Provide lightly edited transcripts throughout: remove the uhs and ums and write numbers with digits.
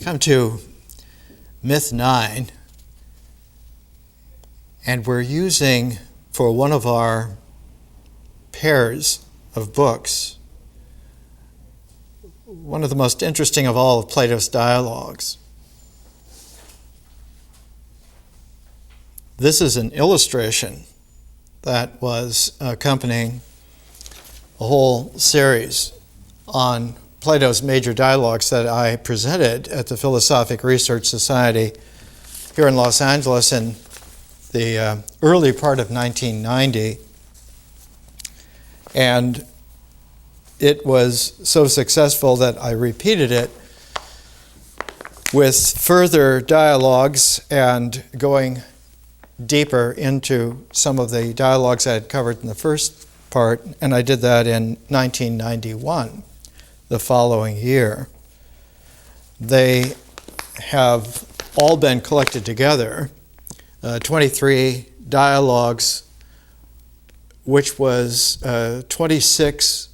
come to Myth 9, and we're using, for one of our pairs of books, one of the most interesting of all of Plato's dialogues. This is an illustration that was accompanying a whole series on Plato's major dialogues that I presented at the Philosophic Research Society here in Los Angeles in the early part of 1990. And it was so successful that I repeated it with further dialogues and going deeper into some of the dialogues I had covered in the first part, and I did that in 1991, the following year. They have all been collected together, 23 dialogues, which was 26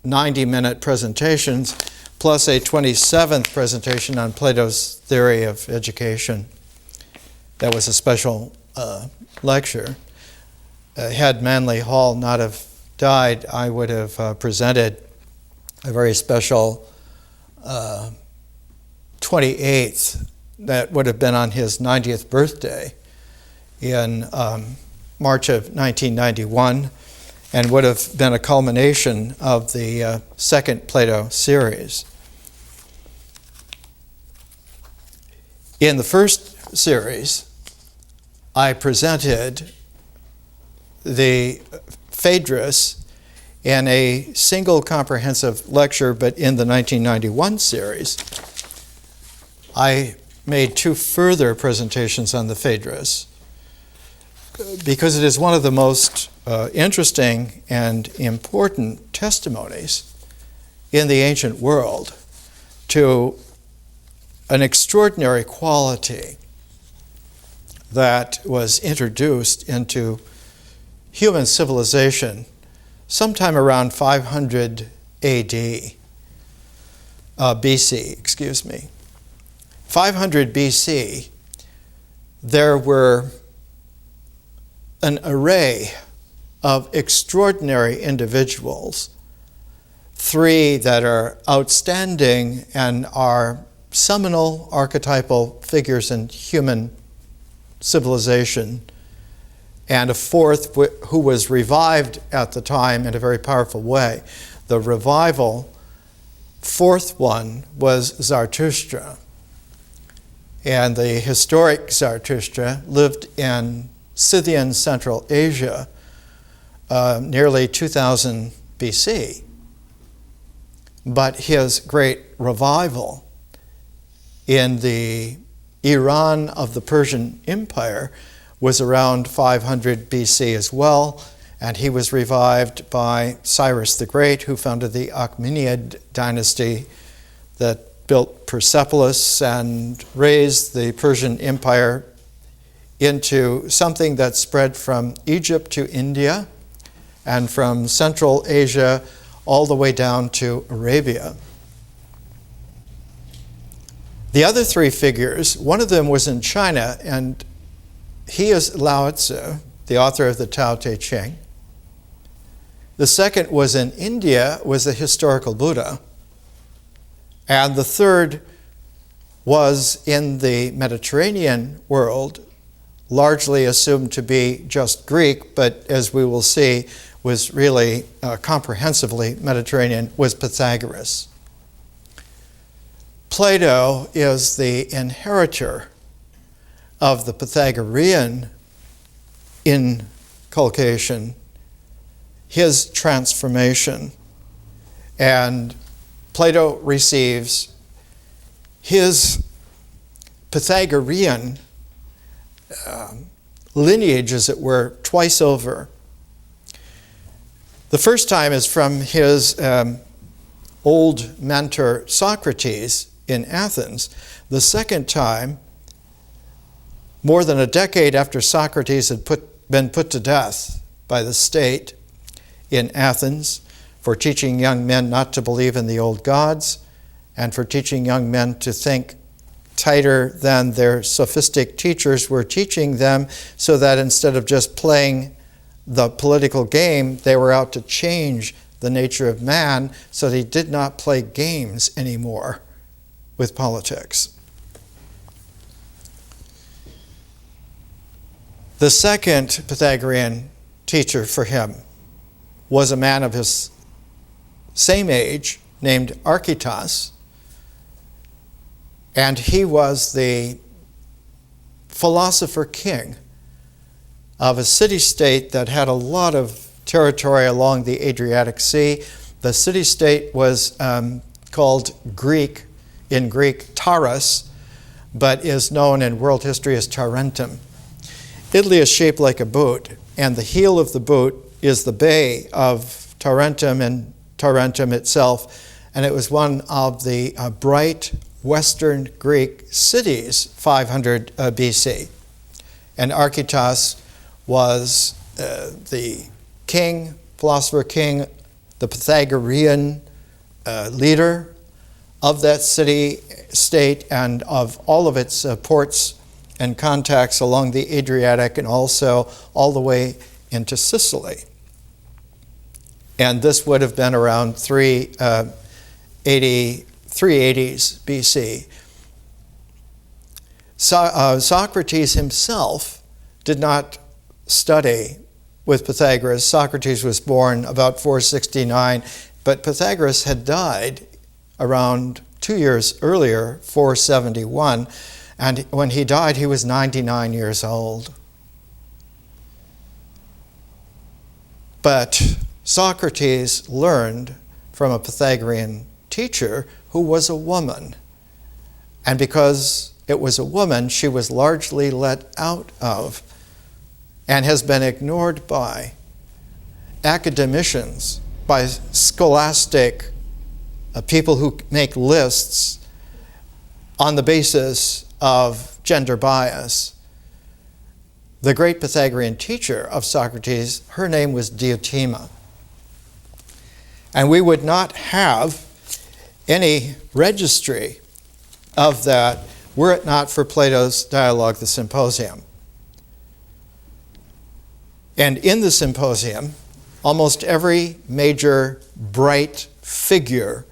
90-minute presentations, plus a 27th presentation on Plato's theory of education. That was a special lecture. Had Manly Hall not have died, I would have presented a very special 28th that would have been on his 90th birthday in March of 1991, and would have been a culmination of the second Plato series. In the first series, I presented the Phaedrus in a single comprehensive lecture, but in the 1991 series, I made two further presentations on the Phaedrus because it is one of the most interesting and important testimonies in the ancient world to an extraordinary quality that was introduced into human civilization sometime around 500 AD, BC, excuse me. 500 BC, there were an array of extraordinary individuals, three that are outstanding and are seminal archetypal figures in human civilization, and a fourth who was revived at the time in a very powerful way. The revival, fourth one, was Zarathustra. And the historic Zarathustra lived in Scythian Central Asia, nearly 2000 BC. But his great revival in the Iran of the Persian Empire was around 500 BC as well, and he was revived by Cyrus the Great, who founded the Achaemenid dynasty that built Persepolis and raised the Persian Empire into something that spread from Egypt to India and from Central Asia all the way down to Arabia. The other three figures, one of them was in China, and he is Lao Tzu, the author of the Tao Te Ching. The second was in India, was the historical Buddha. And the third was in the Mediterranean world, largely assumed to be just Greek, but as we will see, was really comprehensively Mediterranean, was Pythagoras. Plato is the inheritor of the Pythagorean inculcation, his transformation, and Plato receives his Pythagorean lineage, as it were, twice over. The first time is from his old mentor Socrates in Athens. The second time, more than a decade after Socrates had been put to death by the state in Athens for teaching young men not to believe in the old gods and for teaching young men to think tighter than their sophistic teachers were teaching them, so that instead of just playing the political game, they were out to change the nature of man, so they did not play games anymore with politics. The second Pythagorean teacher for him was a man of his same age named Architas, and he was the philosopher king of a city-state that had a lot of territory along the Adriatic Sea. The city-state was called in Greek, Taurus, but is known in world history as Tarentum. Italy is shaped like a boot, and the heel of the boot is the bay of Tarentum and Tarentum itself, and it was one of the bright Western Greek cities, 500 BC. And Architas was the king, philosopher king, the Pythagorean leader of that city-state and of all of its ports and contacts along the Adriatic and also all the way into Sicily. And this would have been around 380s BC. Socrates himself did not study with Pythagoras. Socrates was born about 469, but Pythagoras had died around 2 years earlier, 471, and when he died, he was 99 years old. But Socrates learned from a Pythagorean teacher who was a woman. And because it was a woman, she was largely let out of and has been ignored by academicians, by scholastic people who make lists on the basis of gender bias. The great Pythagorean teacher of Socrates, her name was Diatema. And we would not have any registry of that were it not for Plato's dialogue, the Symposium. And in the Symposium, almost every major bright figure,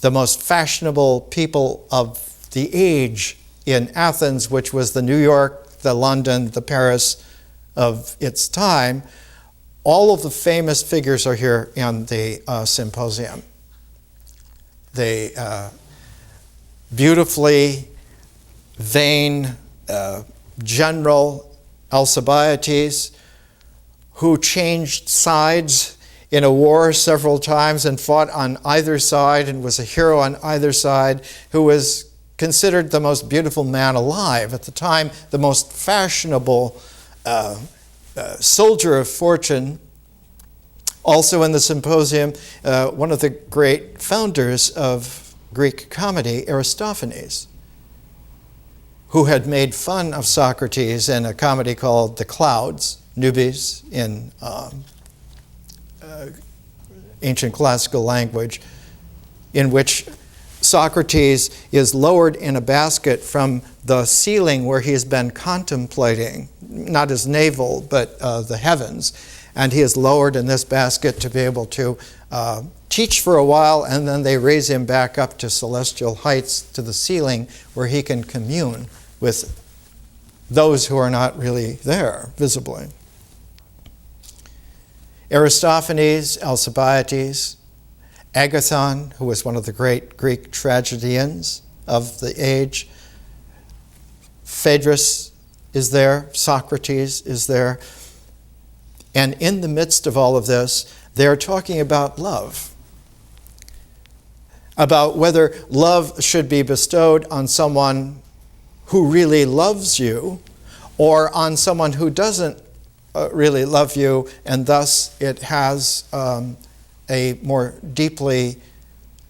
the most fashionable people of the age in Athens, which was the New York, the London, the Paris of its time, all of the famous figures are here in the Symposium. The beautifully vain general Alcibiades, who changed sides in a war several times and fought on either side and was a hero on either side, who was considered the most beautiful man alive at the time, the most fashionable soldier of fortune. Also in the Symposium, one of the great founders of Greek comedy, Aristophanes, who had made fun of Socrates in a comedy called The Clouds, Nubis in ancient classical language, in which Socrates is lowered in a basket from the ceiling where he has been contemplating, not his navel, but the heavens. And he is lowered in this basket to be able to teach for a while, and then they raise him back up to celestial heights, to the ceiling, where he can commune with those who are not really there, visibly. Aristophanes, Alcibiades, Agathon, who was one of the great Greek tragedians of the age. Phaedrus is there, Socrates is there. And in the midst of all of this, they're talking about love. About whether love should be bestowed on someone who really loves you or on someone who doesn't really love you, and thus it has a more deeply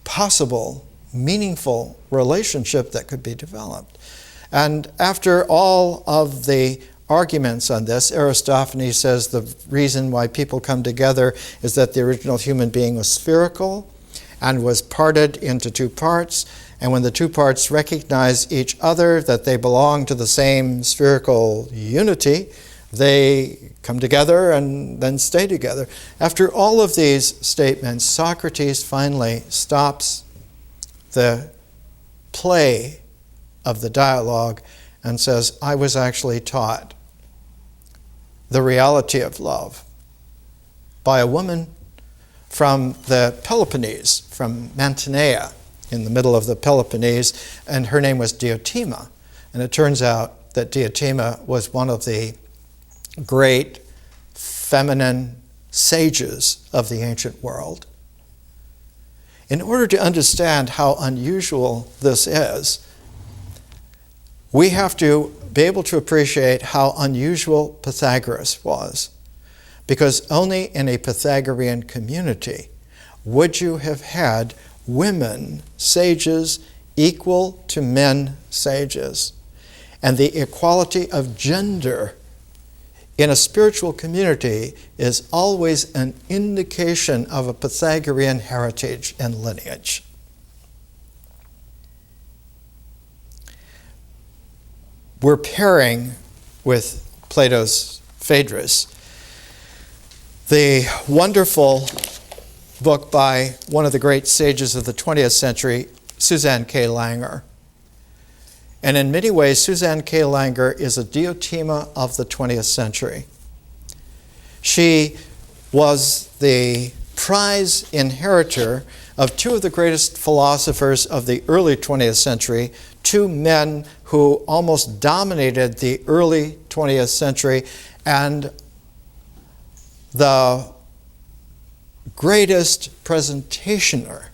possible, meaningful relationship that could be developed. And after all of the arguments on this, Aristophanes says the reason why people come together is that the original human being was spherical and was parted into two parts, And when the two parts recognize each other, that they belong to the same spherical unity, they come together and then stay together. After all of these statements, Socrates finally stops the play of the dialogue and says, I was actually taught the reality of love by a woman from the Peloponnese, from Mantinea, in the middle of the Peloponnese, and her name was Diatema. And it turns out that Diatema was one of the great feminine sages of the ancient world. In order to understand how unusual this is, we have to be able to appreciate how unusual Pythagoras was, because only in a Pythagorean community would you have had women sages equal to men sages. And the equality of gender in a spiritual community is always an indication of a Pythagorean heritage and lineage. We're pairing with Plato's Phaedrus the wonderful book by one of the great sages of the 20th century, Susanne K. Langer. And in many ways, Susanne K. Langer is a Diatema of the 20th century. She was the prize inheritor of two of the greatest philosophers of the early 20th century, two men who almost dominated the early 20th century, and the greatest presentationer,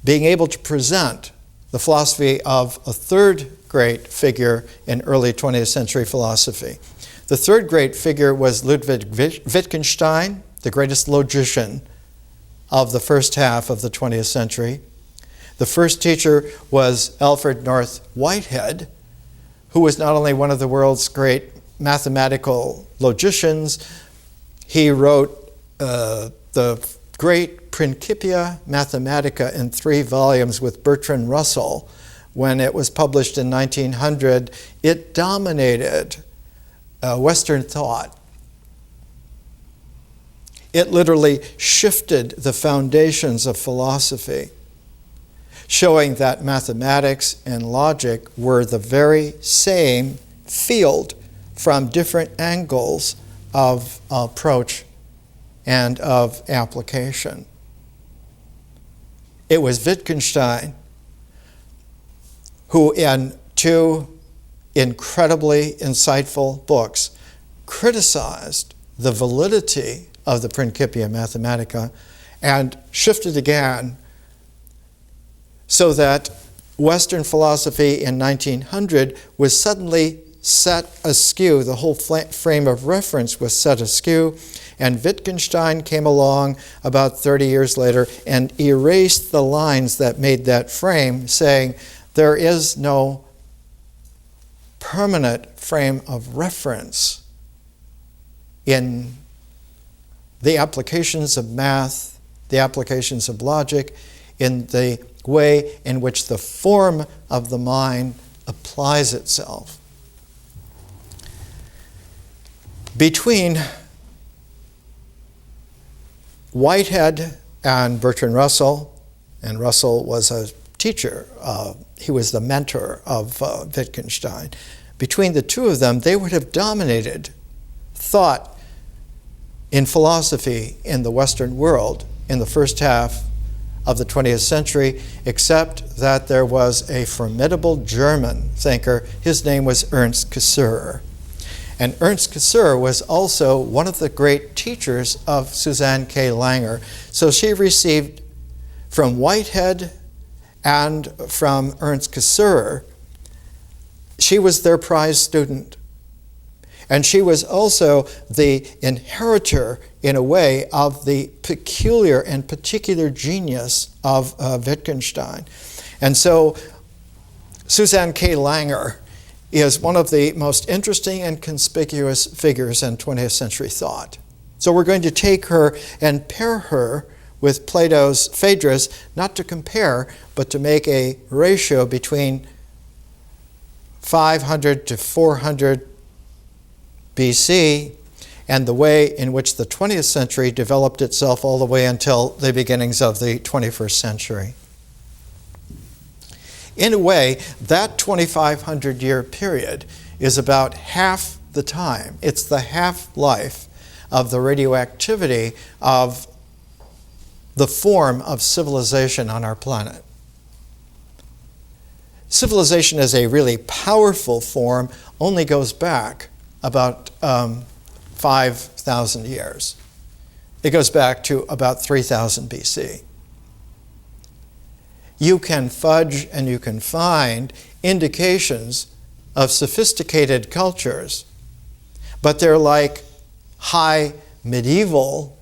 being able to present the philosophy of a third great figure in early 20th century philosophy. The third great figure was Ludwig Wittgenstein, the greatest logician of the first half of the 20th century. The first teacher was Alfred North Whitehead, who was not only one of the world's great mathematical logicians, he wrote the great Principia Mathematica in 3 volumes with Bertrand Russell. When it was published in 1900, it dominated Western thought. It literally shifted the foundations of philosophy, showing that mathematics and logic were the very same field from different angles of approach and of application. It was Wittgenstein who, in 2 incredibly insightful books, criticized the validity of the Principia Mathematica and shifted again so that Western philosophy in 1900 was suddenly set askew. The whole frame of reference was set askew, and Wittgenstein came along about 30 years later and erased the lines that made that frame, saying there is no permanent frame of reference in the applications of math, the applications of logic, in the way in which the form of the mind applies itself. Between Whitehead and Bertrand Russell, and Russell was a teacher, he was the mentor of Wittgenstein. Between the two of them, they would have dominated thought in philosophy in the Western world in the first half of the 20th century, except that there was a formidable German thinker. His name was Ernst Cassirer. And Ernst Cassirer was also one of the great teachers of Susanne K. Langer. So she received from Whitehead and from Ernst Cassirer, she was their prize student. And she was also the inheritor, in a way, of the peculiar and particular genius of Wittgenstein. And so Susanne K. Langer is one of the most interesting and conspicuous figures in 20th century thought. So we're going to take her and pair her with Plato's Phaedrus, not to compare, but to make a ratio between 500 to 400 BC and the way in which the 20th century developed itself all the way until the beginnings of the 21st century. In a way, that 2,500-year period is about half the time. It's the half-life of the radioactivity of the form of civilization on our planet. Civilization as a really powerful form only goes back about 5,000 years. It goes back to about 3,000 BC. You can fudge and you can find indications of sophisticated cultures, but they're like high medieval,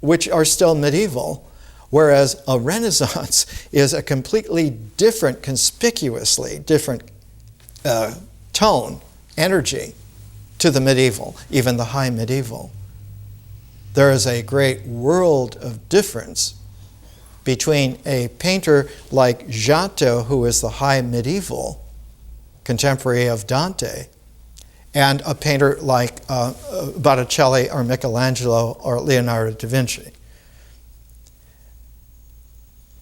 which are still medieval, whereas a Renaissance is a completely different, conspicuously different tone, energy to the medieval, even the high medieval. There is a great world of difference between a painter like Giotto, who is the high medieval contemporary of Dante, and a painter like Botticelli or Michelangelo or Leonardo da Vinci.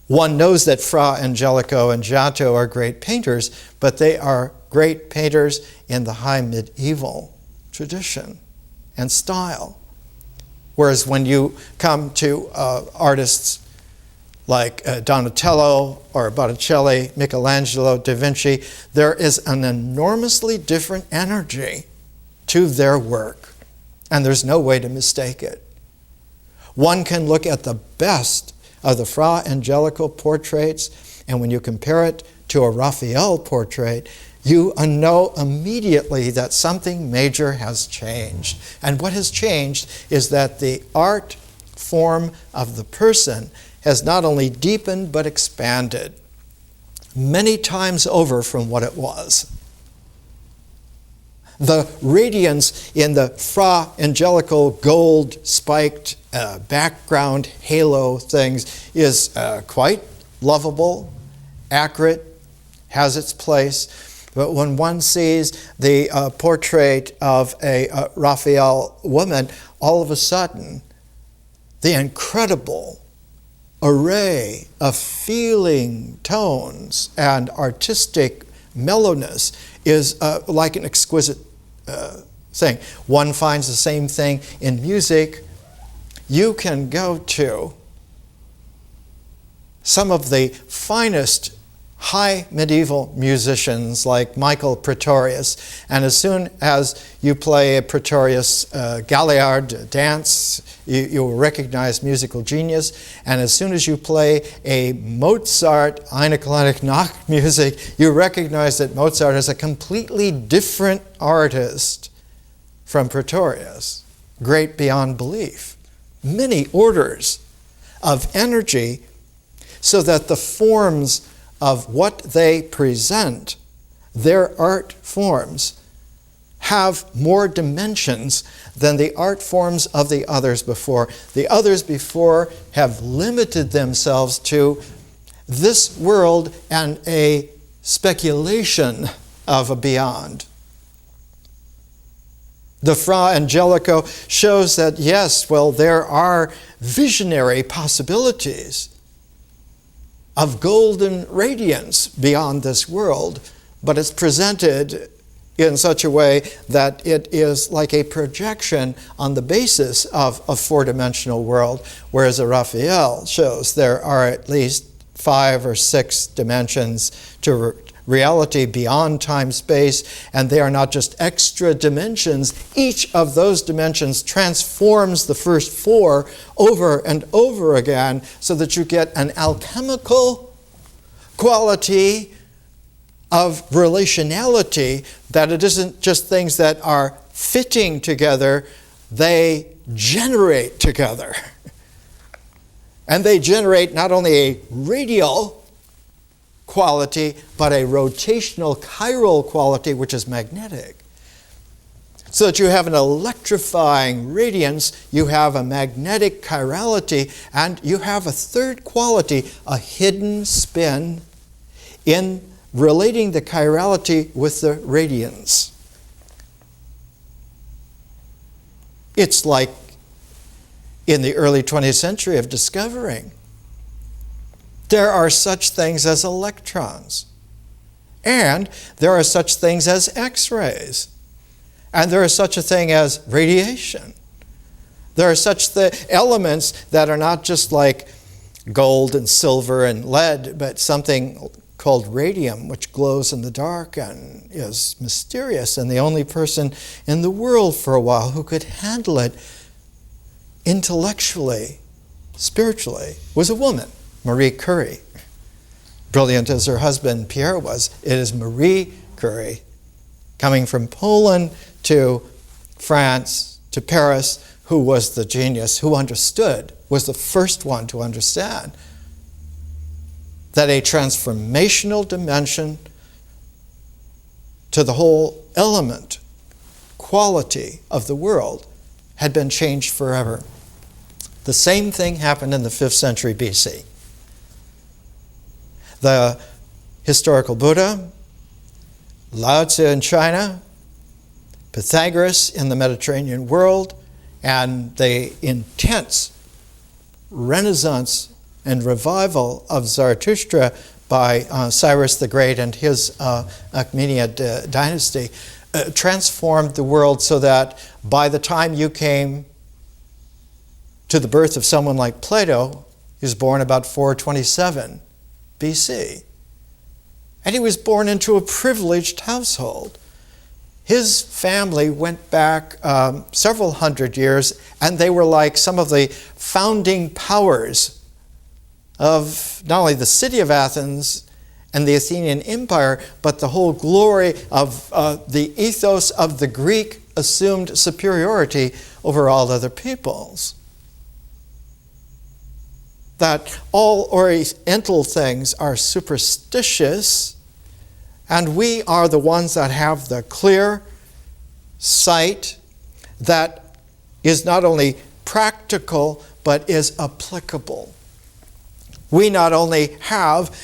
One knows that Fra Angelico and Giotto are great painters, but they are great painters in the high medieval tradition and style. Whereas when you come to artists like Donatello or Botticelli, Michelangelo, Da Vinci, there is an enormously different energy to their work, and there's no way to mistake it. One can look at the best of the Fra Angelico portraits, and when you compare it to a Raphael portrait, you know immediately that something major has changed. And what has changed is that the art form of the person has not only deepened but expanded many times over from what it was. The radiance in the Fra Angelico gold spiked background halo things is quite lovable, accurate, has its place. But when one sees the portrait of a Raphael woman, all of a sudden, the incredible array of feeling tones and artistic mellowness is like an exquisite thing. One finds the same thing in music. You can go to some of the finest high medieval musicians like Michael Praetorius, and as soon as you play a Praetorius Galliard dance, you will recognize musical genius, and as soon as you play a Mozart Einokleinic Nacht music, you recognize that Mozart is a completely different artist from Praetorius, great beyond belief. Many orders of energy, so that the forms of what they present, their art forms, have more dimensions than the art forms of the others before. The others before have limited themselves to this world and a speculation of a beyond. The Fra Angelico shows that, yes, well, there are visionary possibilities of golden radiance beyond this world, but it's presented in such a way that it is like a projection on the basis of a four-dimensional world, whereas a Raphael shows there are at least 5 or 6 dimensions to reality beyond time-space, and they are not just extra dimensions. Each of those dimensions transforms the first 4 over and over again so that you get an alchemical quality of relationality, that it isn't just things that are fitting together, they generate together. And they generate not only a radial quality, but a rotational chiral quality, which is magnetic. So that you have an electrifying radiance, you have a magnetic chirality, and you have a third quality, a hidden spin in relating the chirality with the radiance. It's like in the early 20th century of discovering there are such things as electrons, and there are such things as X-rays, and there is such a thing as radiation. There are such elements that are not just like gold and silver and lead, but something called radium, which glows in the dark and is mysterious, and the only person in the world for a while who could handle it intellectually, spiritually, was a woman, Marie Curie. Brilliant as her husband Pierre was, it is Marie Curie, coming from Poland to France to Paris, who was the genius, who understood, was the first one to understand that a transformational dimension to the whole element, quality of the world had been changed forever. The same thing happened in the 5th century BC. The historical Buddha, Lao Tzu in China, Pythagoras in the Mediterranean world, and the intense renaissance and revival of Zarathustra by Cyrus the Great and his Achaemenid dynasty transformed the world so that by the time you came to the birth of someone like Plato, he was born about 427 BC. And he was born into a privileged household. His family went back several hundred years, and they were like some of the founding powers of not only the city of Athens and the Athenian Empire, but the whole glory of the ethos of the Greek assumed superiority over all other peoples. That all Oriental things are superstitious, and we are the ones that have the clear sight that is not only practical, but is applicable. We not only have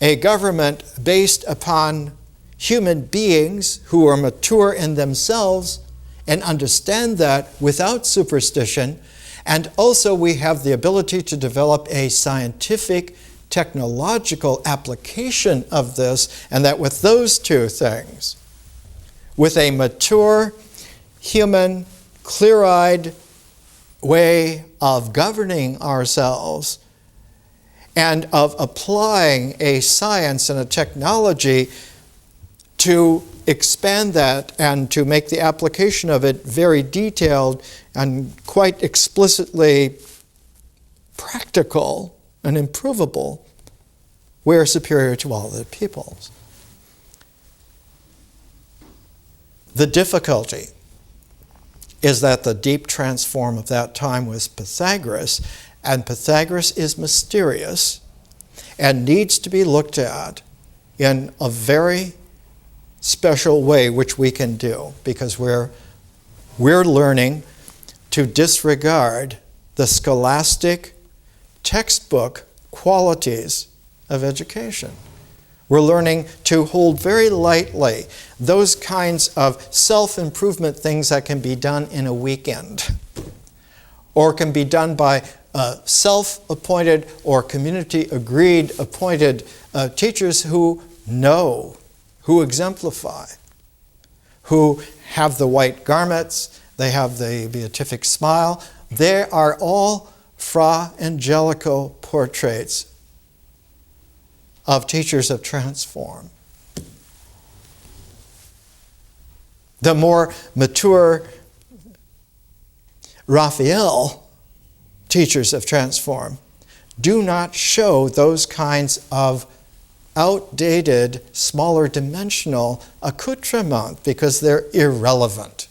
a government based upon human beings who are mature in themselves and understand that without superstition, and also we have the ability to develop a scientific, technological application of this, and that with those two things, with a mature, human, clear-eyed way of governing ourselves, and of applying a science and a technology to expand that and to make the application of it very detailed and quite explicitly practical and improvable, we are superior to all other peoples. The difficulty is that the deep transform of that time was Pythagoras, and Pythagoras is mysterious and needs to be looked at in a very special way, which we can do, because we're learning to disregard the scholastic textbook qualities of education. We're learning to hold very lightly those kinds of self-improvement things that can be done in a weekend, or can be done by self-appointed or community-agreed appointed teachers who know, who exemplify, who have the white garments, they have the beatific smile. They are all Fra Angelico portraits of teachers of transform. The more mature Raphael teachers of transform do not show those kinds of outdated, smaller dimensional accoutrement because they're irrelevant.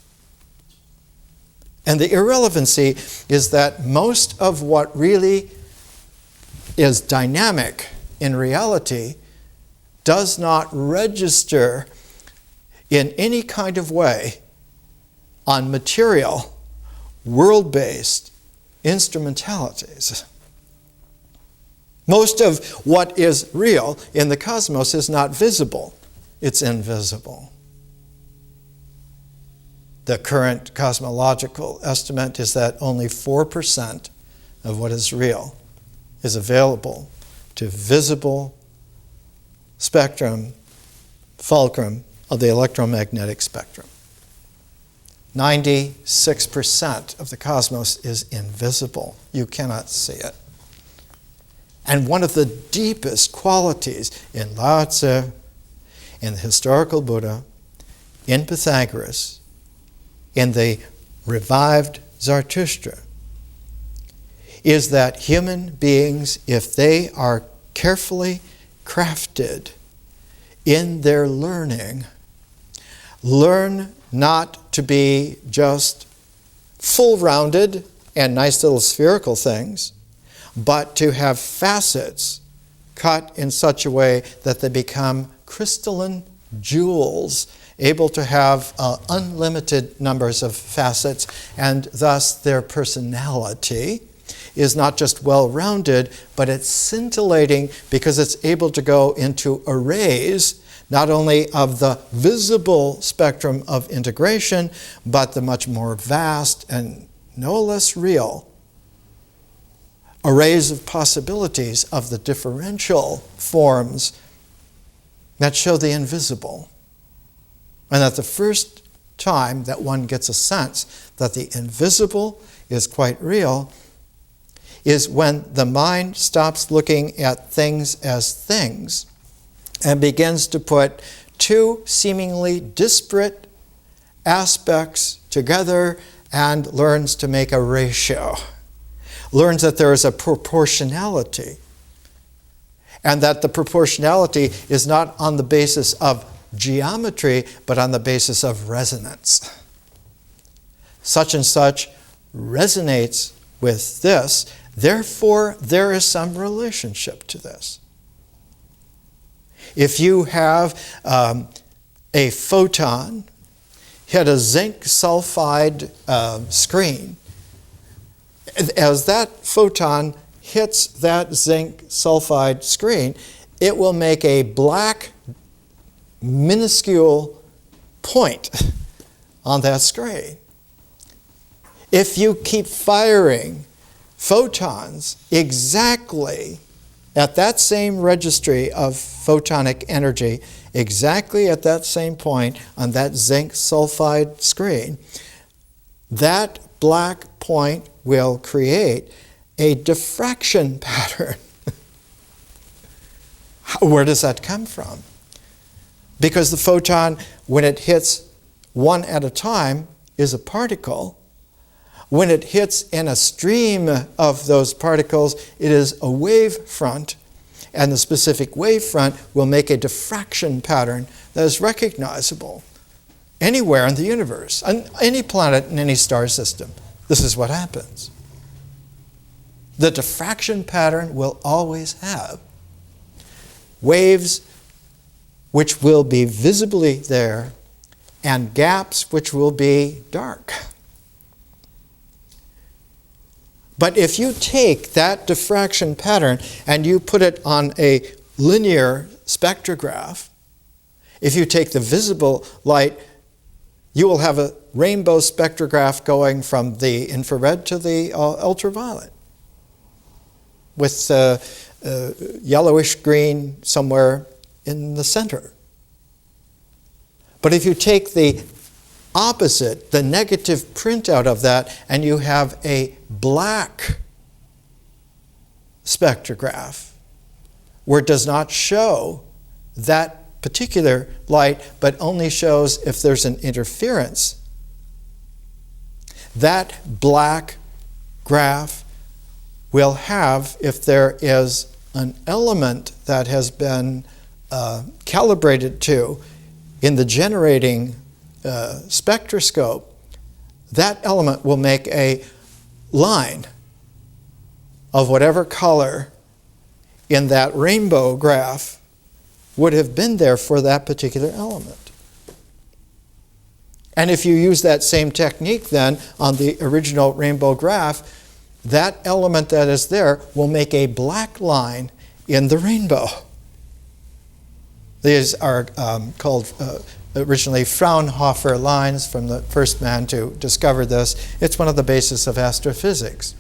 And the irrelevancy is that most of what really is dynamic in reality does not register in any kind of way on material, world-based instrumentalities. Most of what is real in the cosmos is not visible, it's invisible. The current cosmological estimate is that only 4% of what is real is available to visible spectrum, fulcrum of the electromagnetic spectrum. 96% of the cosmos is invisible. You cannot see it. And one of the deepest qualities in Lao Tzu, in the historical Buddha, in Pythagoras, in the revived Zarathustra, is that human beings, if they are carefully crafted in their learning, learn not to be just full-rounded and nice little spherical things, but to have facets cut in such a way that they become crystalline jewels, able to have unlimited numbers of facets, and thus their personality is not just well-rounded, but it's scintillating because it's able to go into arrays, not only of the visible spectrum of integration, but the much more vast and no less real arrays of possibilities of the differential forms that show the invisible. And that the first time that one gets a sense that the invisible is quite real is when the mind stops looking at things as things and begins to put two seemingly disparate aspects together and learns to make a ratio. Learns that there is a proportionality, and that the proportionality is not on the basis of geometry, but on the basis of resonance. Such and such resonates with this, therefore there is some relationship to this. If you have a photon hit a zinc sulfide screen, as that photon hits that zinc sulfide screen, it will make a black, minuscule point on that screen. If you keep firing photons exactly at that same registry of photonic energy, exactly at that same point on that zinc sulfide screen, that black point will create a diffraction pattern. Where does that come from? Because the photon, when it hits one at a time, is a particle. When it hits in a stream of those particles, it is a wave front, and the specific wave front will make a diffraction pattern that is recognizable anywhere in the universe, on any planet in any star system. This is what happens. The diffraction pattern will always have waves which will be visibly there and gaps which will be dark. But if you take that diffraction pattern and you put it on a linear spectrograph, if you take the visible light, you will have a rainbow spectrograph going from the infrared to the ultraviolet, with yellowish green somewhere in the center. But if you take the opposite, the negative printout of that, and you have a black spectrograph where it does not show that particular light, but only shows if there's an interference, that black graph will have, if there is an element that has been calibrated to in the generating spectroscope, that element will make a line of whatever color in that rainbow graph would have been there for that particular element. And if you use that same technique then on the original rainbow graph, that element that is there will make a black line in the rainbow. These are called originally Fraunhofer lines, from the first man to discover this. It's one of the bases of astrophysics.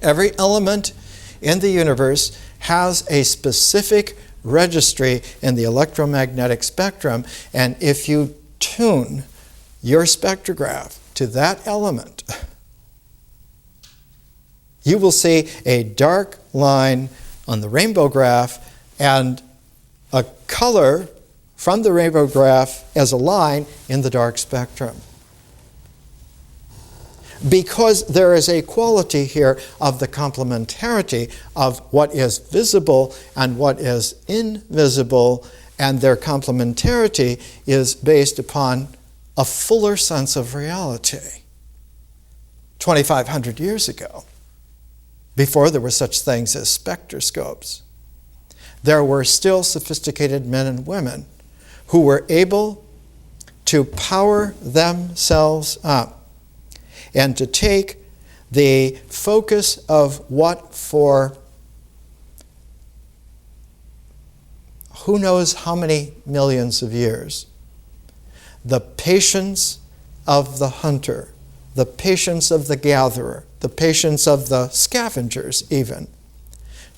Every element in the universe has a specific registry in the electromagnetic spectrum, and if you tune your spectrograph to that element, you will see a dark line on the rainbow graph and a color from the rainbow graph as a line in the dark spectrum. Because there is a quality here of the complementarity of what is visible and what is invisible, and their complementarity is based upon a fuller sense of reality. 2,500 years ago, before there were such things as spectroscopes, there were still sophisticated men and women who were able to power themselves up and to take the focus of what for who knows how many millions of years, the patience of the hunter, the patience of the gatherer, the patience of the scavengers even,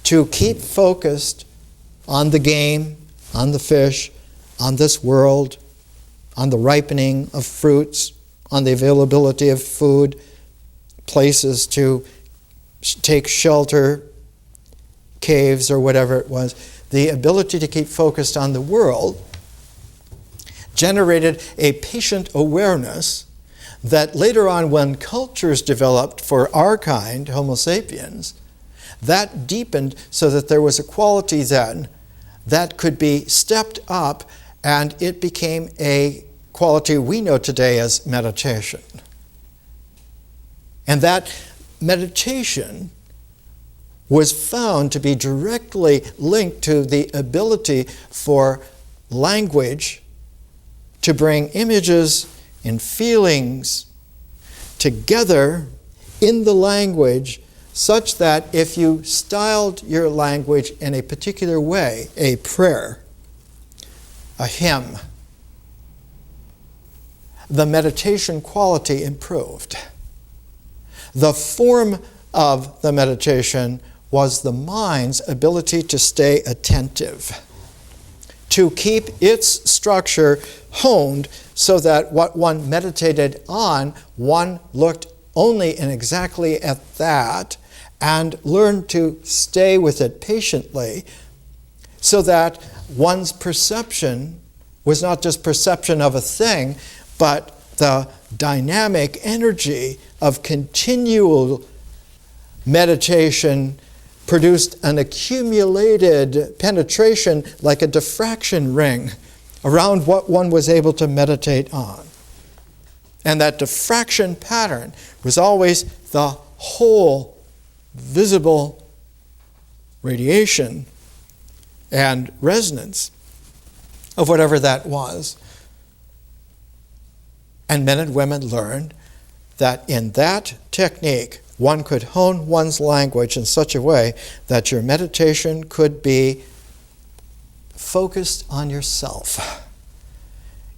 to keep focused on the game, on the fish, on this world, on the ripening of fruits, on the availability of food, places to take shelter, caves or whatever it was. The ability to keep focused on the world generated a patient awareness that later on, when cultures developed for our kind, Homo sapiens, that deepened so that there was a quality then that could be stepped up, and it became a quality we know today as meditation. And that meditation was found to be directly linked to the ability for language to bring images and feelings together in the language, such that if you styled your language in a particular way, a prayer, a hymn, the meditation quality improved. The form of the meditation was the mind's ability to stay attentive, to keep its structure honed so that what one meditated on, one looked only and exactly at that and learned to stay with it patiently, so that one's perception was not just perception of a thing, but the dynamic energy of continual meditation produced an accumulated penetration like a diffraction ring around what one was able to meditate on. And that diffraction pattern was always the whole visible radiation and resonance of whatever that was. And men and women learned that in that technique, one could hone one's language in such a way that your meditation could be focused on yourself.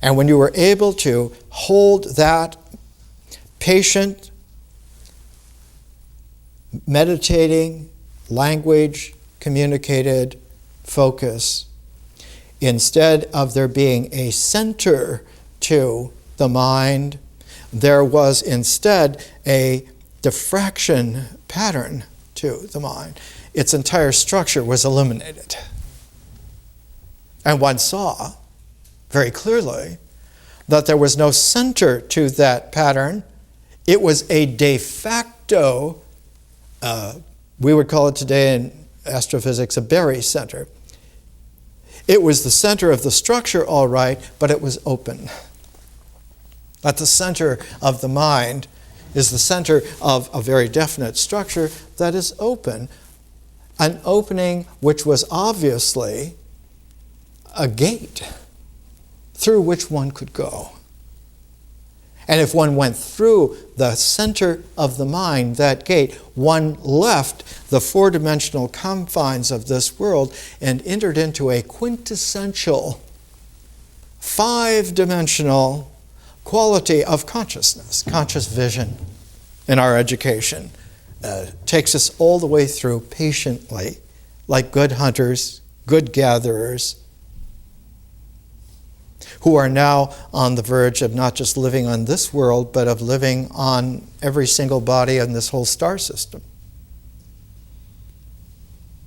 And when you were able to hold that patient, meditating, language, communicated focus, instead of there being a center to the mind, there was instead a diffraction pattern to the mind. Its entire structure was eliminated. And one saw very clearly that there was no center to that pattern. It was a de facto, we would call it today in astrophysics a barycenter. It was the center of the structure, all right, but it was open. At the center of the mind is the center of a very definite structure that is open. An opening which was obviously a gate through which one could go. And if one went through the center of the mind, that gate, one left the four-dimensional confines of this world and entered into a quintessential five-dimensional quality of consciousness, conscious vision in our education. Takes us all the way through patiently, like good hunters, good gatherers, who are now on the verge of not just living on this world, but of living on every single body in this whole star system.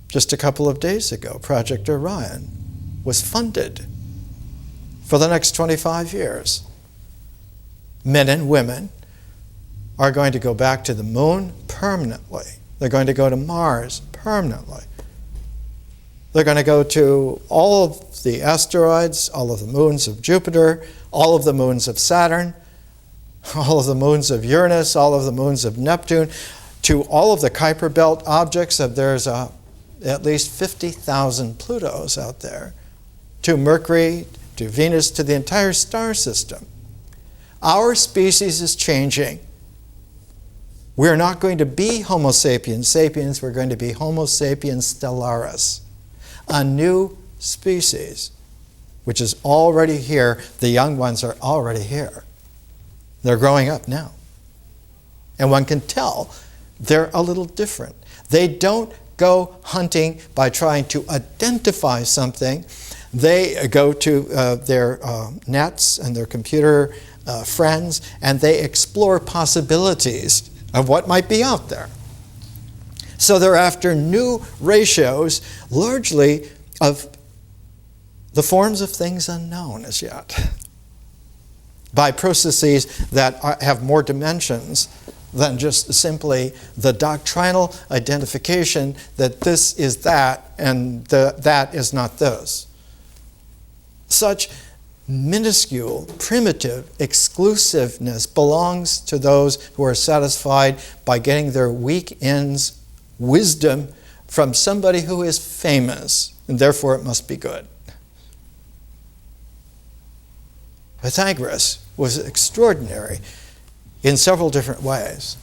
Just a couple of days ago, Project Orion was funded for the next 25 years. Men and women are going to go back to the moon permanently. They're going to go to Mars permanently. They're going to go to all of the asteroids, all of the moons of Jupiter, all of the moons of Saturn, all of the moons of Uranus, all of the moons of Neptune, to all of the Kuiper Belt objects. There's at least 50,000 Plutos out there, to Mercury, to Venus, to the entire star system. Our species is changing. We're not going to be Homo sapiens sapiens, we're going to be Homo sapiens stellaris, a new species, which is already here. The young ones are already here. They're growing up now. And one can tell they're a little different. They don't go hunting by trying to identify something. They go to their nets and their computer friends, and they explore possibilities of what might be out there. So they're after new ratios, largely of the forms of things unknown as yet, by processes that have more dimensions than just simply the doctrinal identification that this is that and that is not this. Such minuscule, primitive exclusiveness belongs to those who are satisfied by getting their weak ends wisdom from somebody who is famous, and therefore it must be good. Pythagoras was extraordinary in several different ways.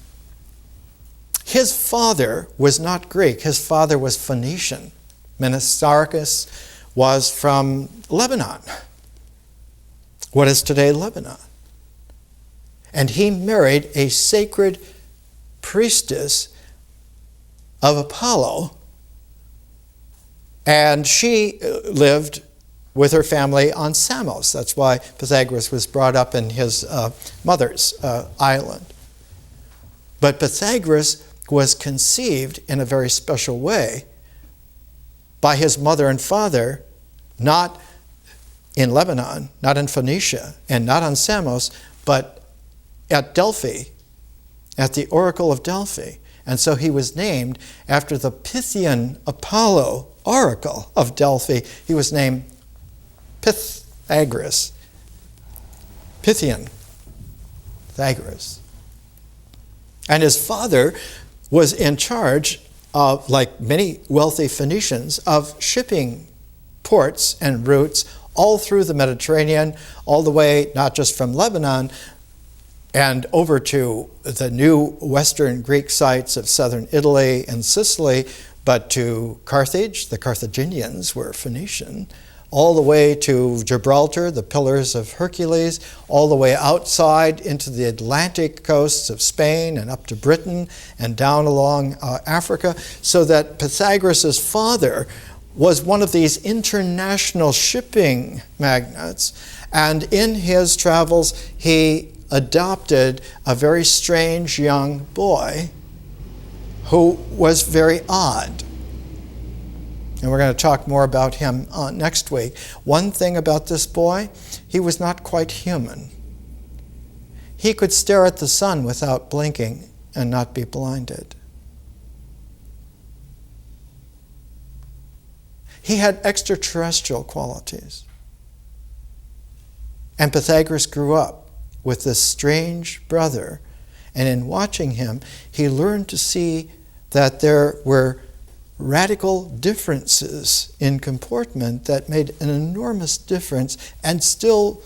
His father was not Greek. His father was Phoenician. Menestarchus was from Lebanon, what is today Lebanon. And he married a sacred priestess of Apollo, and she lived with her family on Samos. That's why Pythagoras was brought up in his mother's island. But Pythagoras was conceived in a very special way by his mother and father, not in Lebanon, not in Phoenicia, and not on Samos, but at Delphi, at the Oracle of Delphi. And so he was named after the Pythian Apollo Oracle of Delphi. He was named Pythagoras. Pythian Pythagoras. And his father was in charge of, like many wealthy Phoenicians, of shipping ports and routes all through the Mediterranean, all the way not just from Lebanon and over to the new Western Greek sites of southern Italy and Sicily, but to Carthage. The Carthaginians were Phoenician, all the way to Gibraltar, the Pillars of Hercules, all the way outside into the Atlantic coasts of Spain and up to Britain and down along Africa, so that Pythagoras' father was one of these international shipping magnates. And in his travels, he adopted a very strange young boy who was very odd. And we're going to talk more about him next week. One thing about this boy, he was not quite human. He could stare at the sun without blinking and not be blinded. He had extraterrestrial qualities. And Pythagoras grew up with this strange brother, and in watching him, he learned to see that there were radical differences in comportment that made an enormous difference and still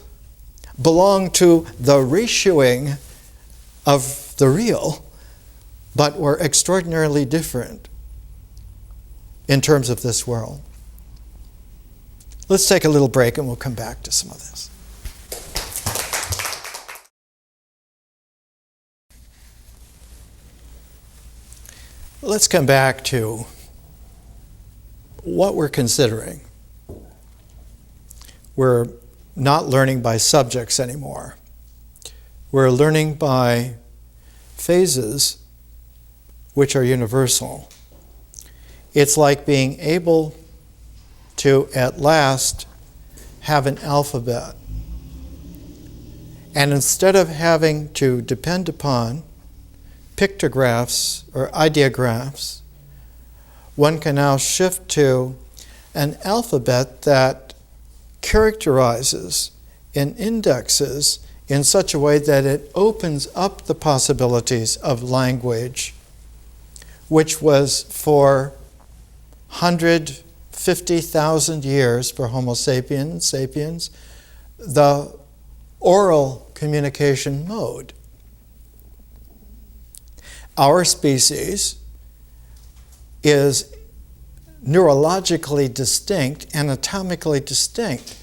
belong to the ratioing of the real, but were extraordinarily different in terms of this world. Let's take a little break and we'll come back to some of this. Let's come back to what we're considering. We're not learning by subjects anymore. We're learning by phases which are universal. It's like being able to at last have an alphabet. And instead of having to depend upon pictographs or ideographs, one can now shift to an alphabet that characterizes and indexes in such a way that it opens up the possibilities of language, which was for 150,000 years for Homo sapiens, the oral communication mode. Our species is neurologically distinct, anatomically distinct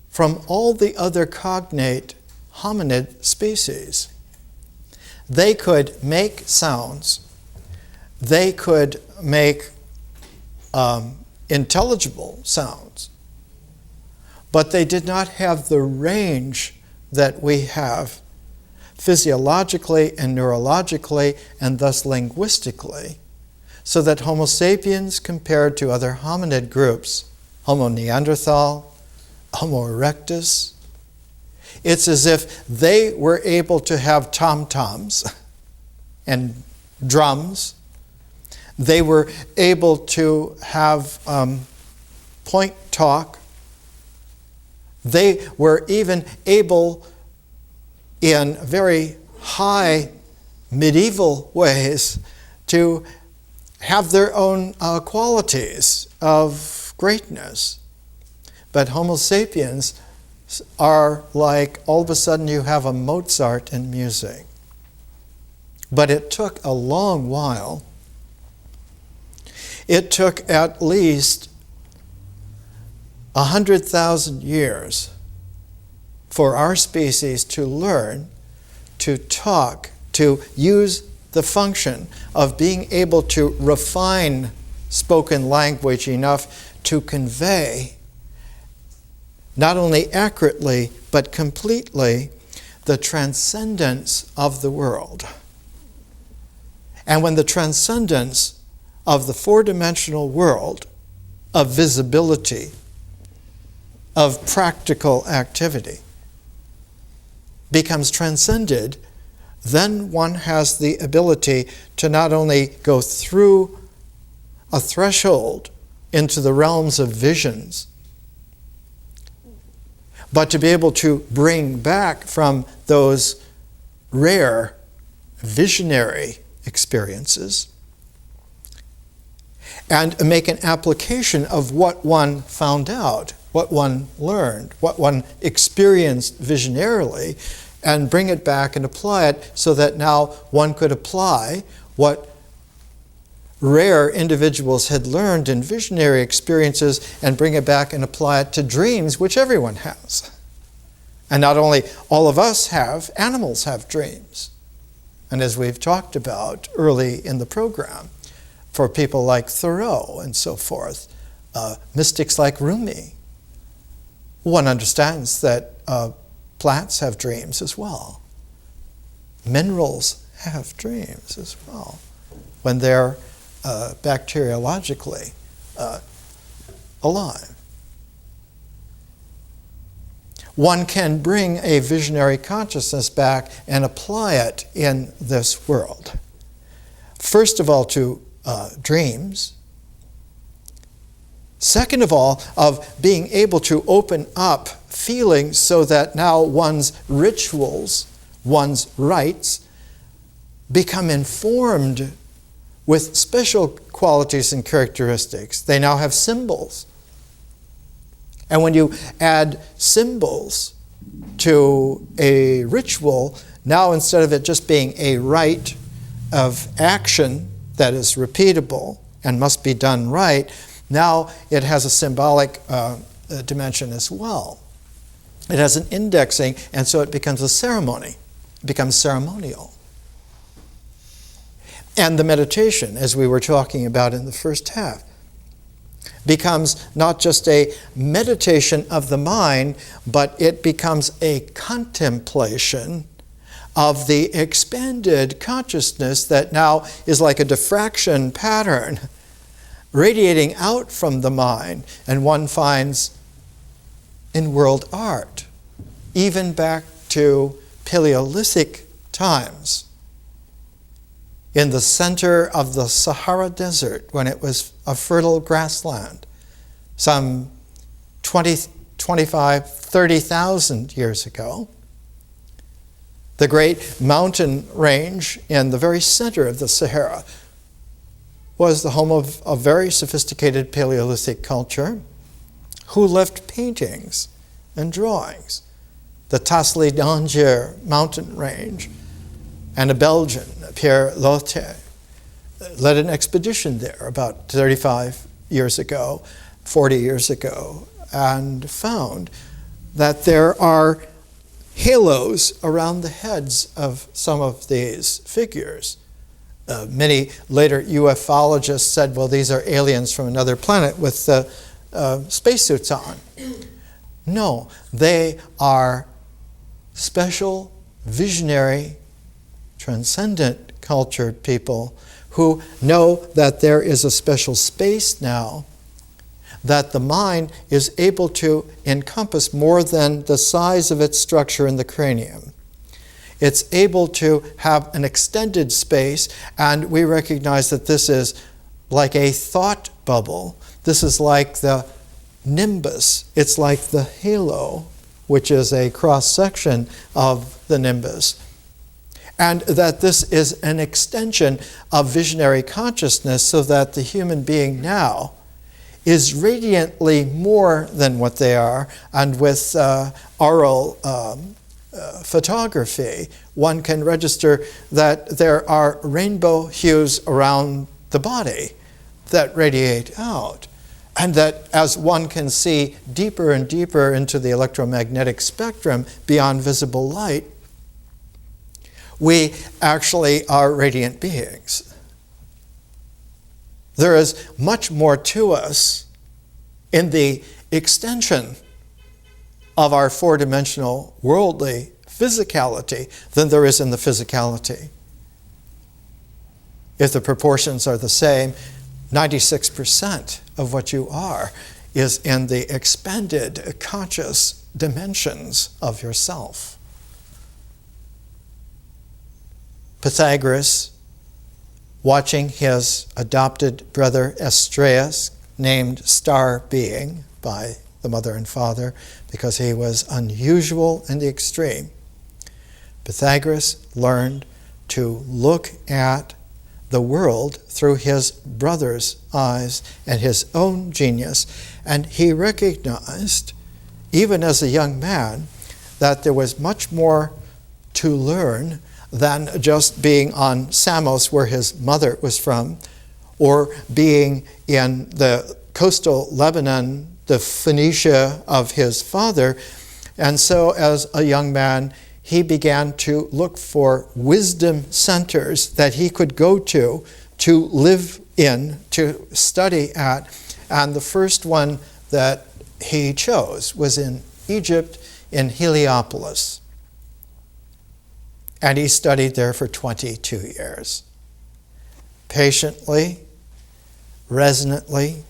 from all the other cognate hominid species. They could make sounds. They could make intelligible sounds. But they did not have the range that we have physiologically and neurologically and thus linguistically, so that Homo sapiens compared to other hominid groups, Homo neanderthal, Homo erectus, it's as if they were able to have tom-toms and drums. They were able to have point talk. They were even able, in very high medieval ways, to have their own qualities of greatness. But Homo sapiens are like, all of a sudden you have a Mozart in music. But it took a long while. It took at least 100,000 years for our species to learn to talk, to use the function of being able to refine spoken language enough to convey, not only accurately, but completely, the transcendence of the world. And when the transcendence of the four-dimensional world, of visibility, of practical activity, becomes transcended, then one has the ability to not only go through a threshold into the realms of visions, but to be able to bring back from those rare visionary experiences and make an application of what one found out, what one learned, what one experienced visionarily, and bring it back and apply it so that now one could apply what rare individuals had learned in visionary experiences and bring it back and apply it to dreams, which everyone has. And not only all of us have, animals have dreams. And as we've talked about early in the program, for people like Thoreau and so forth, mystics like Rumi, one understands that plants have dreams as well. Minerals have dreams as well when they're bacteriologically alive. One can bring a visionary consciousness back and apply it in this world. First of all, to dreams. Second of all, of being able to open up feelings so that now one's rituals, one's rites, become informed with special qualities and characteristics. They now have symbols. And when you add symbols to a ritual, now instead of it just being a rite of action that is repeatable and must be done right, now it has a symbolic dimension as well. It has an indexing, and so it becomes a ceremony. It becomes ceremonial. And the meditation, as we were talking about in the first half, becomes not just a meditation of the mind, but it becomes a contemplation of the expanded consciousness that now is like a diffraction pattern radiating out from the mind, and one finds in world art, even back to Paleolithic times, in the center of the Sahara Desert, when it was a fertile grassland, some 20, 25, 30,000 years ago. The great mountain range in the very center of the Sahara was the home of a very sophisticated Paleolithic culture who left paintings and drawings. The Tasli d'Angers mountain range, and a Belgian, Pierre Lotte, led an expedition there about 35 years ago, 40 years ago, and found that there are halos around the heads of some of these figures. Many later ufologists said, well, these are aliens from another planet with spacesuits on. No, they are special, visionary, transcendent cultured people who know that there is a special space now, that the mind is able to encompass more than the size of its structure in the cranium. It's able to have an extended space, and we recognize that this is like a thought bubble. This is like the nimbus. It's like the halo, which is a cross-section of the nimbus. And that this is an extension of visionary consciousness, so that the human being now is radiantly more than what they are. And with aural photography, one can register that there are rainbow hues around the body that radiate out. And that as one can see deeper and deeper into the electromagnetic spectrum beyond visible light, we actually are radiant beings. There is much more to us in the extension of our four-dimensional worldly physicality than there is in the physicality. If the proportions are the same, 96% of what you are is in the expanded conscious dimensions of yourself. Pythagoras, watching his adopted brother Astræus, named Star Being by the mother and father because he was unusual in the extreme, Pythagoras learned to look at the world through his brother's eyes and his own genius, and he recognized, even as a young man, that there was much more to learn than just being on Samos, where his mother was from, or being in the coastal Lebanon, the Phoenicia of his father. And so as a young man, he began to look for wisdom centers that he could go to live in, to study at. And the first one that he chose was in Egypt, in Heliopolis. And he studied there for 22 years. Patiently, resonantly,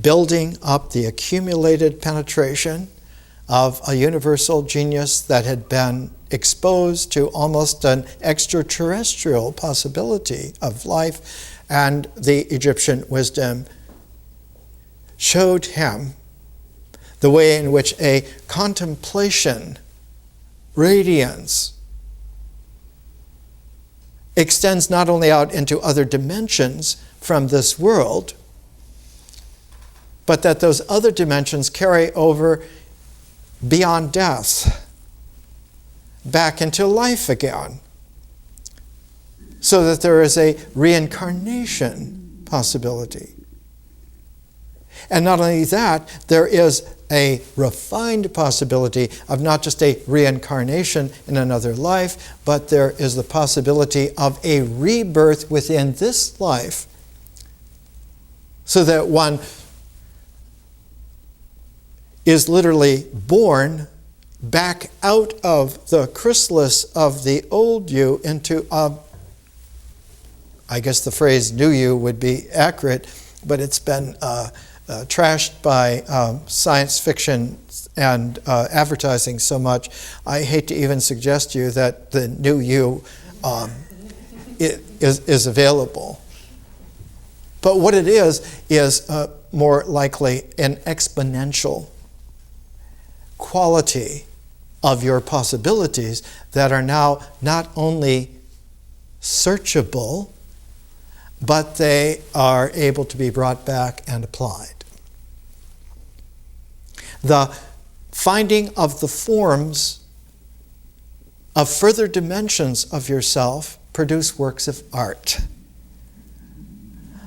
building up the accumulated penetration of a universal genius that had been exposed to almost an extraterrestrial possibility of life, and the Egyptian wisdom showed him the way in which a contemplation, radiance, extends not only out into other dimensions from this world, but that those other dimensions carry over beyond death, back into life again, so that there is a reincarnation possibility. And not only that, there is a refined possibility of not just a reincarnation in another life, but there is the possibility of a rebirth within this life, so that one is literally born back out of the chrysalis of the old you into I guess the phrase new you would be accurate, but it's been trashed by science fiction and advertising so much. I hate to even suggest to you that the new you is available. But what it is more likely an exponential quality of your possibilities that are now not only searchable, but they are able to be brought back and applied. The finding of the forms of further dimensions of yourself produce works of art.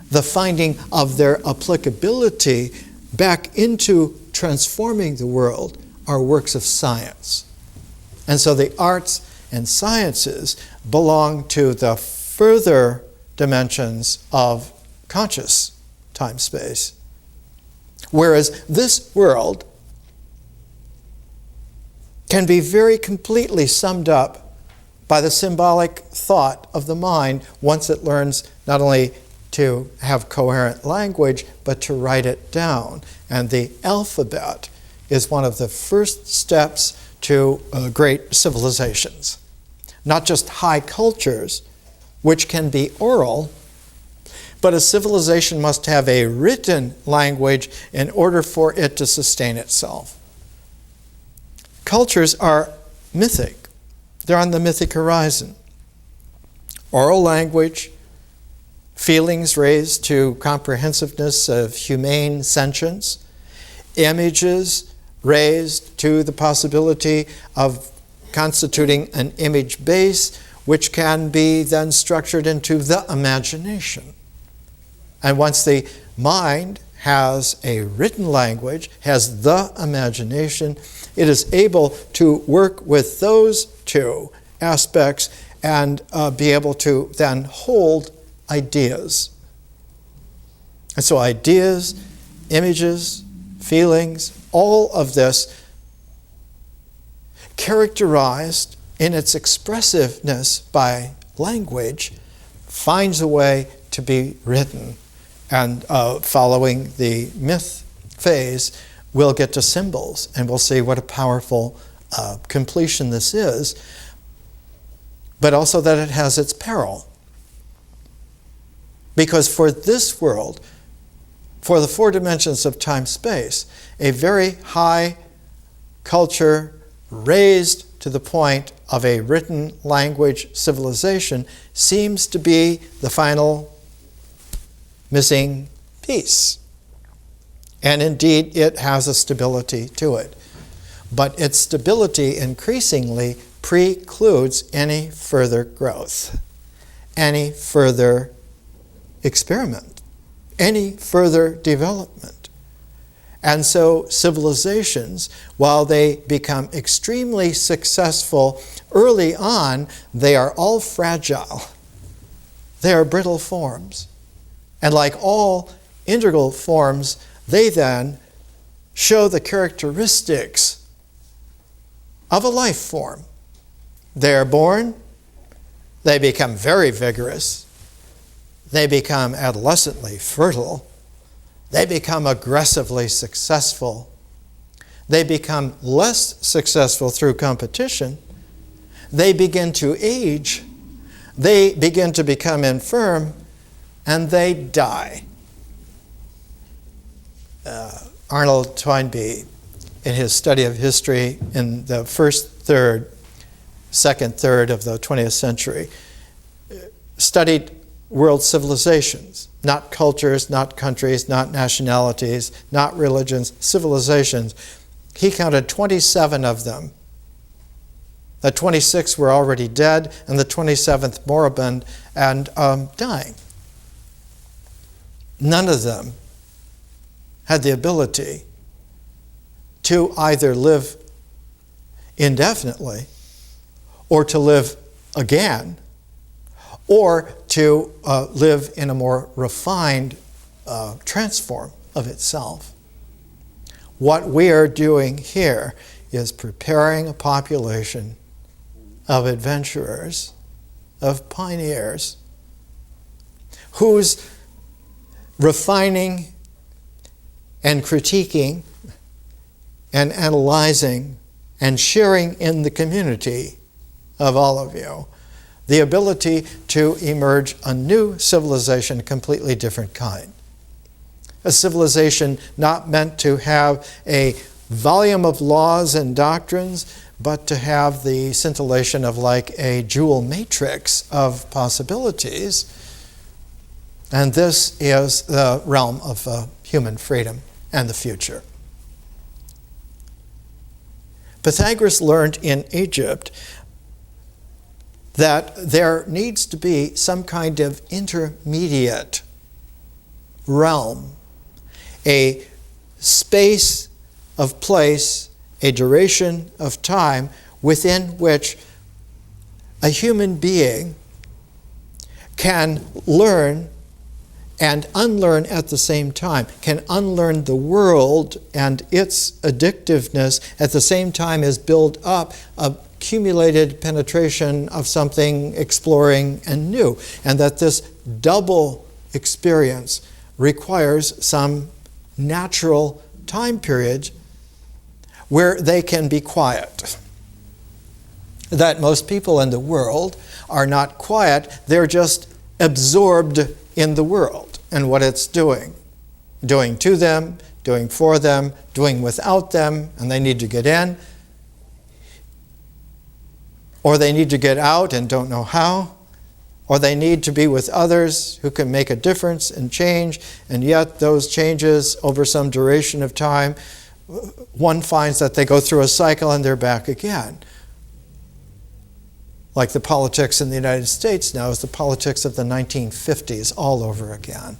The finding of their applicability back into transforming the world are works of science. And so the arts and sciences belong to the further dimensions of conscious time-space. Whereas this world can be very completely summed up by the symbolic thought of the mind once it learns not only to have coherent language, but to write it down. And the alphabet is one of the first steps to great civilizations. Not just high cultures, which can be oral, but a civilization must have a written language in order for it to sustain itself. Cultures are mythic. They're on the mythic horizon. Oral language, feelings raised to comprehensiveness of humane sentience, images raised to the possibility of constituting an image base, which can be then structured into the imagination. And once the mind has a written language, has the imagination, it is able to work with those two aspects and be able to then hold ideas. And so ideas, images, feelings, all of this characterized in its expressiveness by language finds a way to be written. And following the myth phase, we'll get to symbols and we'll see what a powerful completion this is, but also that it has its peril. Because for this world, for the four dimensions of time-space, a very high culture raised to the point of a written language civilization seems to be the final missing piece. And indeed, it has a stability to it. But its stability increasingly precludes any further growth, any further experiment, any further development. And so civilizations, while they become extremely successful early on, they are all fragile. They are brittle forms. And like all integral forms, they then show the characteristics of a life form. They are born, they become very vigorous, they become adolescently fertile, they become aggressively successful, they become less successful through competition, they begin to age, they begin to become infirm, and they die. Arnold Toynbee, in his study of history in the second third of the 20th century, studied world civilizations, not cultures, not countries, not nationalities, not religions, civilizations. he counted 27 of them. The 26 were already dead, and the 27th moribund and dying. None of them had the ability to either live indefinitely or to live again or to live in a more refined transform of itself. What we are doing here is preparing a population of adventurers, of pioneers, whose refining and critiquing and analyzing and sharing in the community of all of you the ability to emerge a new civilization, a completely different kind. A civilization not meant to have a volume of laws and doctrines, but to have the scintillation of like a jewel matrix of possibilities. And this is the realm of human freedom and the future. Pythagoras learned in Egypt that there needs to be some kind of intermediate realm, a space of place, a duration of time within which a human being can learn and unlearn at the same time, can unlearn the world and its addictiveness at the same time as build up accumulated penetration of something exploring and new, and that this double experience requires some natural time period where they can be quiet. That most people in the world are not quiet, they're just absorbed in the world and what it's doing to them, doing for them, doing without them, and they need to get in, or they need to get out and don't know how, or they need to be with others who can make a difference and change, and yet those changes over some duration of time, one finds that they go through a cycle and they're back again. Like the politics in the United States now is the politics of the 1950s all over again.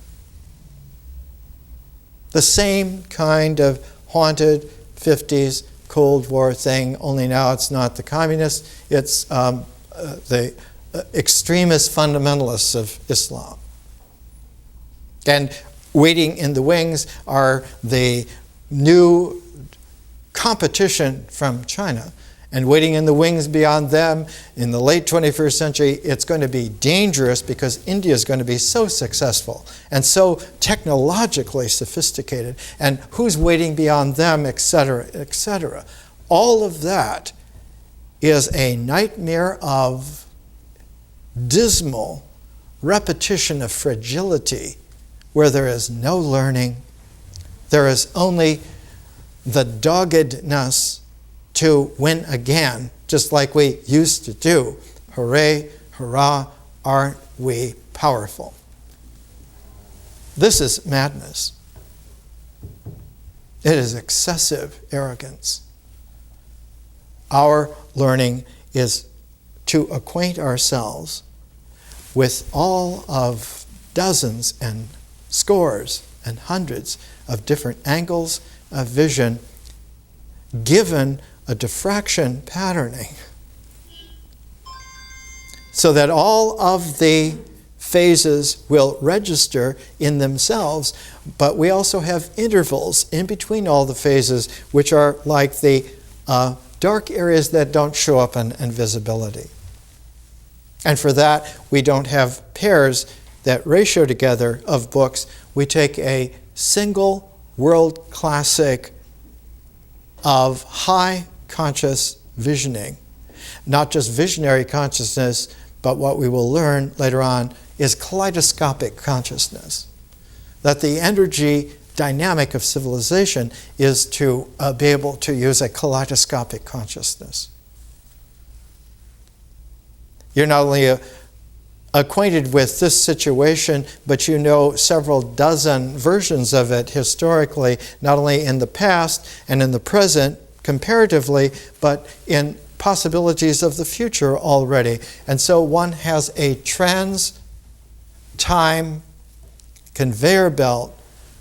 The same kind of haunted 50s Cold War thing, only now it's not the communists, it's the extremist fundamentalists of Islam. And waiting in the wings are the new competition from China. And waiting in the wings beyond them, in the late 21st century, it's going to be dangerous because India is going to be so successful and so technologically sophisticated. And who's waiting beyond them, et cetera, et cetera. All of that is a nightmare of dismal repetition of fragility where there is no learning. There is only the doggedness to win again, just like we used to do. Hooray, hurrah, aren't we powerful? This is madness. It is excessive arrogance. Our learning is to acquaint ourselves with all of dozens and scores and hundreds of different angles of vision given a diffraction patterning, so that all of the phases will register in themselves, but we also have intervals in between all the phases, which are like the dark areas that don't show up in visibility. And for that, we don't have pairs that ratio together of books. We take a single world classic of high conscious visioning. Not just visionary consciousness, but what we will learn later on is kaleidoscopic consciousness. That the energy dynamic of civilization is to be able to use a kaleidoscopic consciousness. You're not only acquainted with this situation, but you know several dozen versions of it historically, not only in the past and in the present comparatively, but in possibilities of the future already. And so one has a trans-time conveyor belt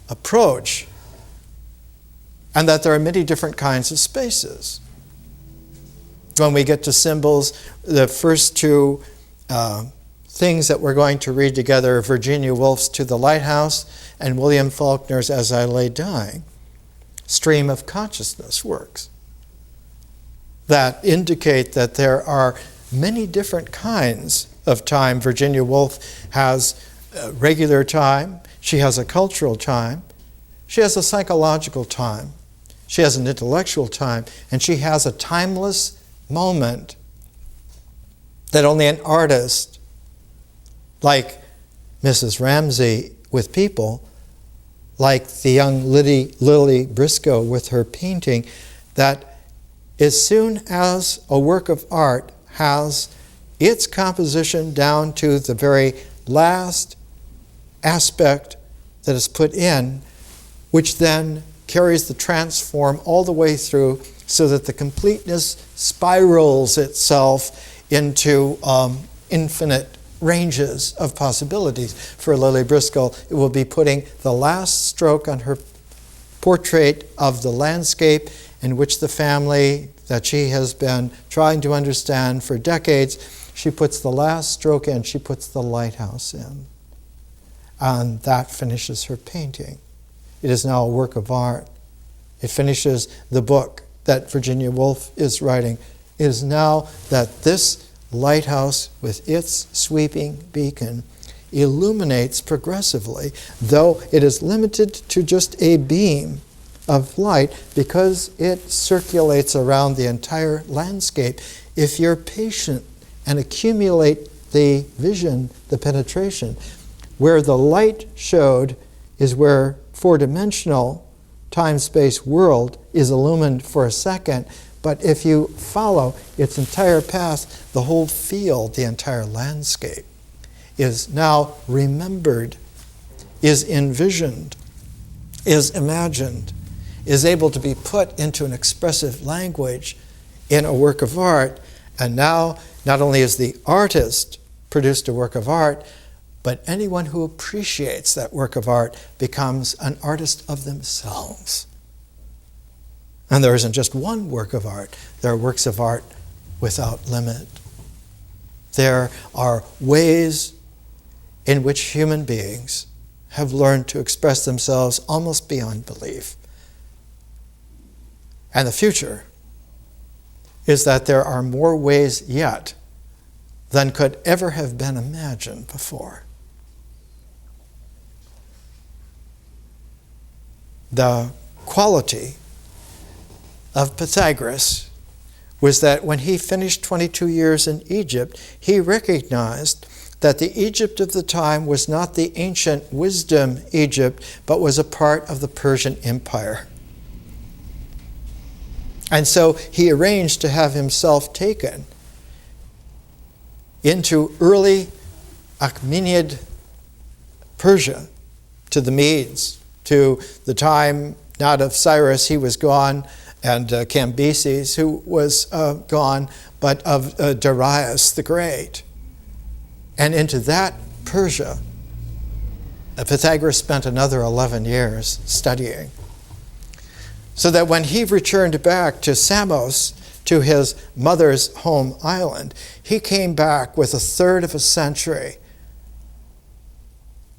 approach, and that there are many different kinds of spaces. When we get to symbols, the first two things that we're going to read together are Virginia Woolf's To the Lighthouse and William Faulkner's As I Lay Dying, stream of consciousness works that indicate that there are many different kinds of time. Virginia Woolf has regular time, she has a cultural time, she has a psychological time, she has an intellectual time, and she has a timeless moment that only an artist like Mrs. Ramsay with people, like the young Lily Briscoe with her painting, that as soon as a work of art has its composition down to the very last aspect that is put in, which then carries the transform all the way through so that the completeness spirals itself into infinite ranges of possibilities. For Lily Briscoe, it will be putting the last stroke on her portrait of the landscape in which the family that she has been trying to understand for decades, she puts the last stroke in, she puts the lighthouse in. And that finishes her painting. It is now a work of art. It finishes the book that Virginia Woolf is writing. It is now that this lighthouse with its sweeping beacon illuminates progressively, though it is limited to just a beam of light because it circulates around the entire landscape. If you're patient and accumulate the vision, the penetration, where the light showed is where four-dimensional time-space world is illumined for a second, but if you follow its entire path, the whole field, the entire landscape, is now remembered, is envisioned, is imagined, is able to be put into an expressive language in a work of art. And now, not only is the artist produced a work of art, but anyone who appreciates that work of art becomes an artist of themselves. And there isn't just one work of art. There are works of art without limit. There are ways in which human beings have learned to express themselves almost beyond belief. And the future is that there are more ways yet than could ever have been imagined before. The quality of Pythagoras was that when he finished 22 years in Egypt, he recognized that the Egypt of the time was not the ancient wisdom Egypt, but was a part of the Persian Empire. And so he arranged to have himself taken into early Achaemenid Persia, to the Medes, to the time not of Cyrus, he was gone, and Cambyses, who was gone, but of Darius the Great. And into that Persia, Pythagoras spent another 11 years studying. So that when he returned back to Samos, to his mother's home island, he came back with 1/3 of a century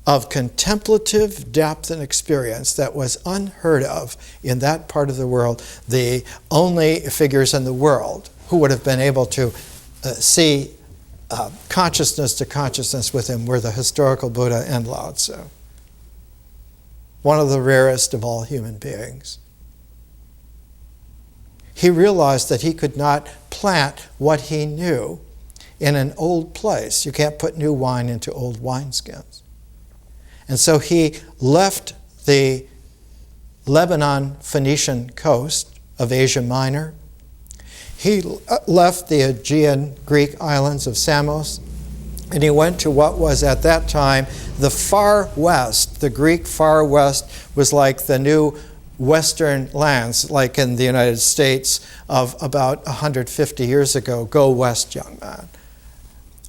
of contemplative depth and experience that was unheard of in that part of the world. The only figures in the world who would have been able to see consciousness to consciousness with him were the historical Buddha and Lao Tzu. One of the rarest of all human beings. He realized that he could not plant what he knew in an old place. You can't put new wine into old wineskins. And so he left the Lebanon Phoenician coast of Asia Minor. He left the Aegean Greek islands of Samos, And he went to what was at that time the far west. The Greek far west was like the new western lands, like in the United States of about 150 years ago. Go west, young man.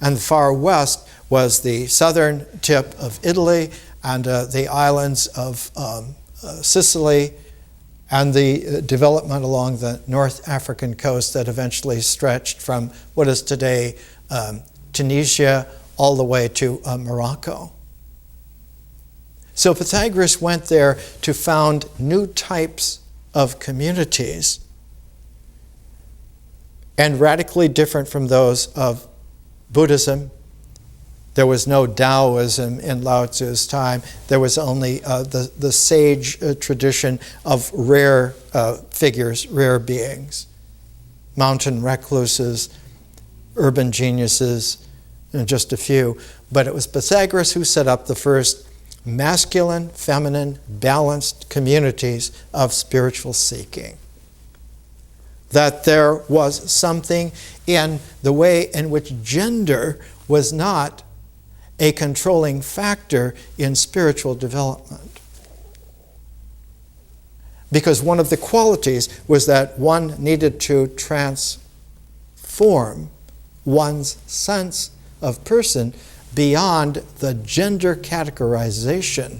And the far west was the southern tip of Italy and the islands of Sicily and the development along the North African coast that eventually stretched from what is today Tunisia all the way to Morocco. So Pythagoras went there to found new types of communities, and radically different from those of Buddhism. There was no Taoism in Lao Tzu's time. There was only the sage tradition of rare figures, rare beings, mountain recluses, urban geniuses, and just a few. But it was Pythagoras who set up the first masculine, feminine, balanced communities of spiritual seeking. That there was something in the way in which gender was not a controlling factor in spiritual development. Because one of the qualities was that one needed to transform one's sense of person beyond the gender categorization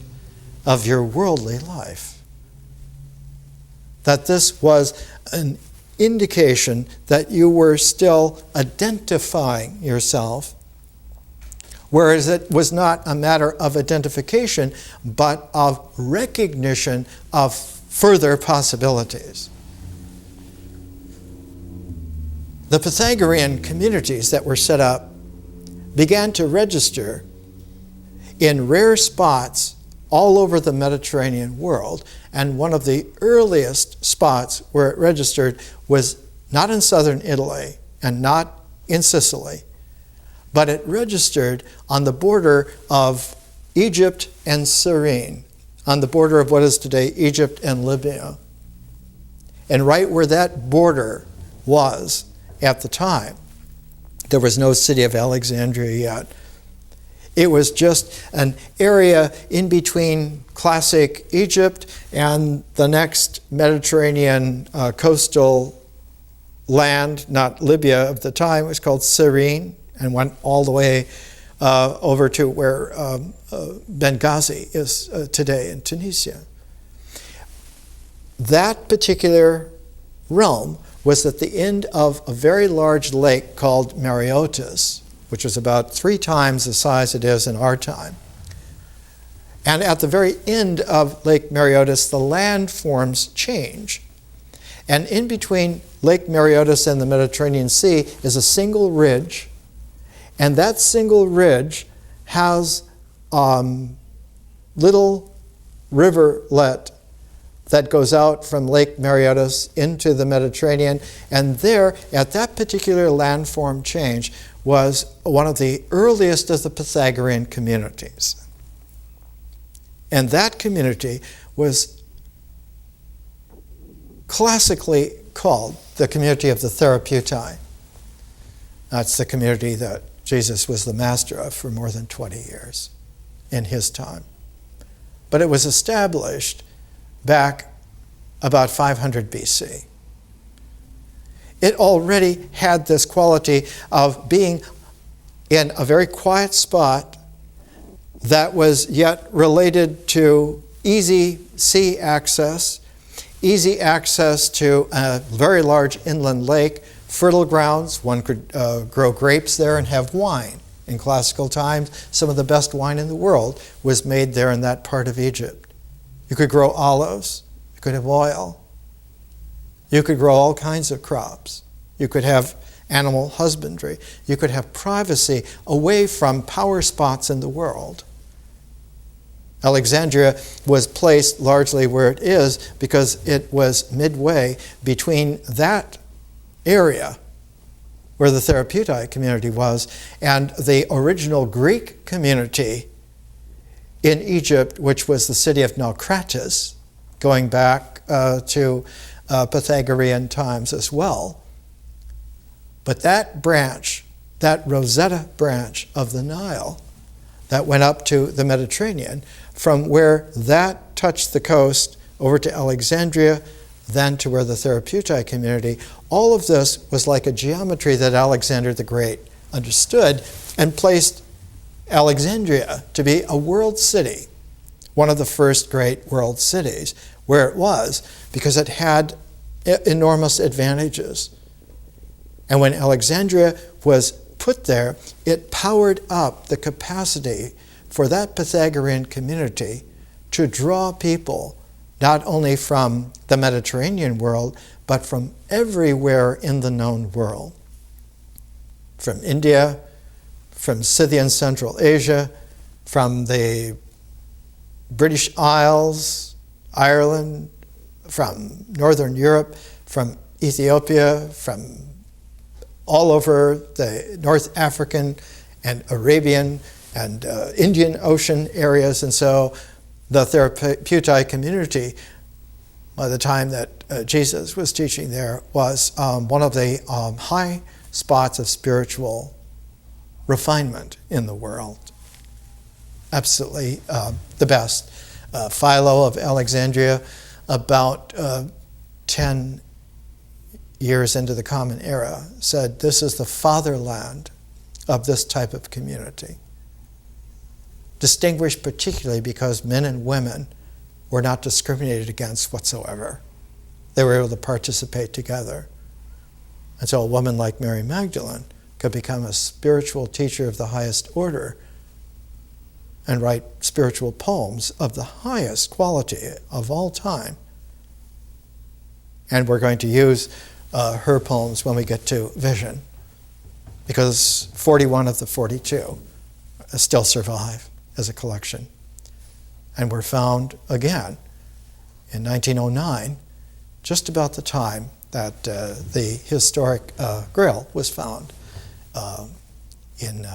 of your worldly life. That this was an indication that you were still identifying yourself, whereas it was not a matter of identification, but of recognition of further possibilities. The Pythagorean communities that were set up began to register in rare spots all over the Mediterranean world. And one of the earliest spots where it registered was not in southern Italy and not in Sicily, but it registered on the border of Egypt and Cyrene, on the border of what is today Egypt and Libya. And right where that border was at the time, there was no city of Alexandria yet. It was just an area in between classic Egypt and the next Mediterranean coastal land, not Libya of the time. It was called Cyrene and went all the way over to where Benghazi is today in Tunisia. That particular realm was at the end of a very large lake called Mareotis, which was about 3 times the size it is in our time. And at the very end of Lake Mareotis, the landforms change. And in between Lake Mareotis and the Mediterranean Sea is a single ridge, and that single ridge has little rivulet that goes out from Lake Mareotis into the Mediterranean. And there, at that particular landform change, was one of the earliest of the Pythagorean communities. And that community was classically called the community of the Therapeutai. That's the community that Jesus was the master of for more than 20 years in his time. But it was established back about 500 BC. It already had this quality of being in a very quiet spot that was yet related to easy sea access, easy access to a very large inland lake, fertile grounds. One could grow grapes there and have wine. In classical times, some of the best wine in the world was made there in that part of Egypt. You could grow olives. You could have oil. You could grow all kinds of crops. You could have animal husbandry. You could have privacy away from power spots in the world. Alexandria was placed largely where it is because it was midway between that area where the Therapeutai community was and the original Greek community in Egypt, which was the city of Naucratis, going back to Pythagorean times as well. But that branch that Rosetta branch of the Nile that went up to the Mediterranean, from where that touched the coast over to Alexandria, then to where the Therapeutae community, all of this was like a geometry that Alexander the Great understood and placed Alexandria to be a world city, one of the first great world cities, where it was, because it had enormous advantages. And when Alexandria was put there, it powered up the capacity for that Pythagorean community to draw people not only from the Mediterranean world, but from everywhere in the known world. From India, from Scythian Central Asia, from the British Isles, Ireland, from Northern Europe, from Ethiopia, from all over the North African and Arabian and Indian Ocean areas. And so the Therapeutae community, by the time that Jesus was teaching there, was one of the high spots of spiritual refinement in the world. Absolutely the best. Philo of Alexandria, about 10 years into the Common Era, said this is the fatherland of this type of community. Distinguished particularly because men and women were not discriminated against whatsoever. They were able to participate together. And so a woman like Mary Magdalene could become a spiritual teacher of the highest order and write spiritual poems of the highest quality of all time. And we're going to use her poems when we get to Vision, because 41 of the 42 still survive as a collection, and were found again in 1909, just about the time that the historic Grail was found in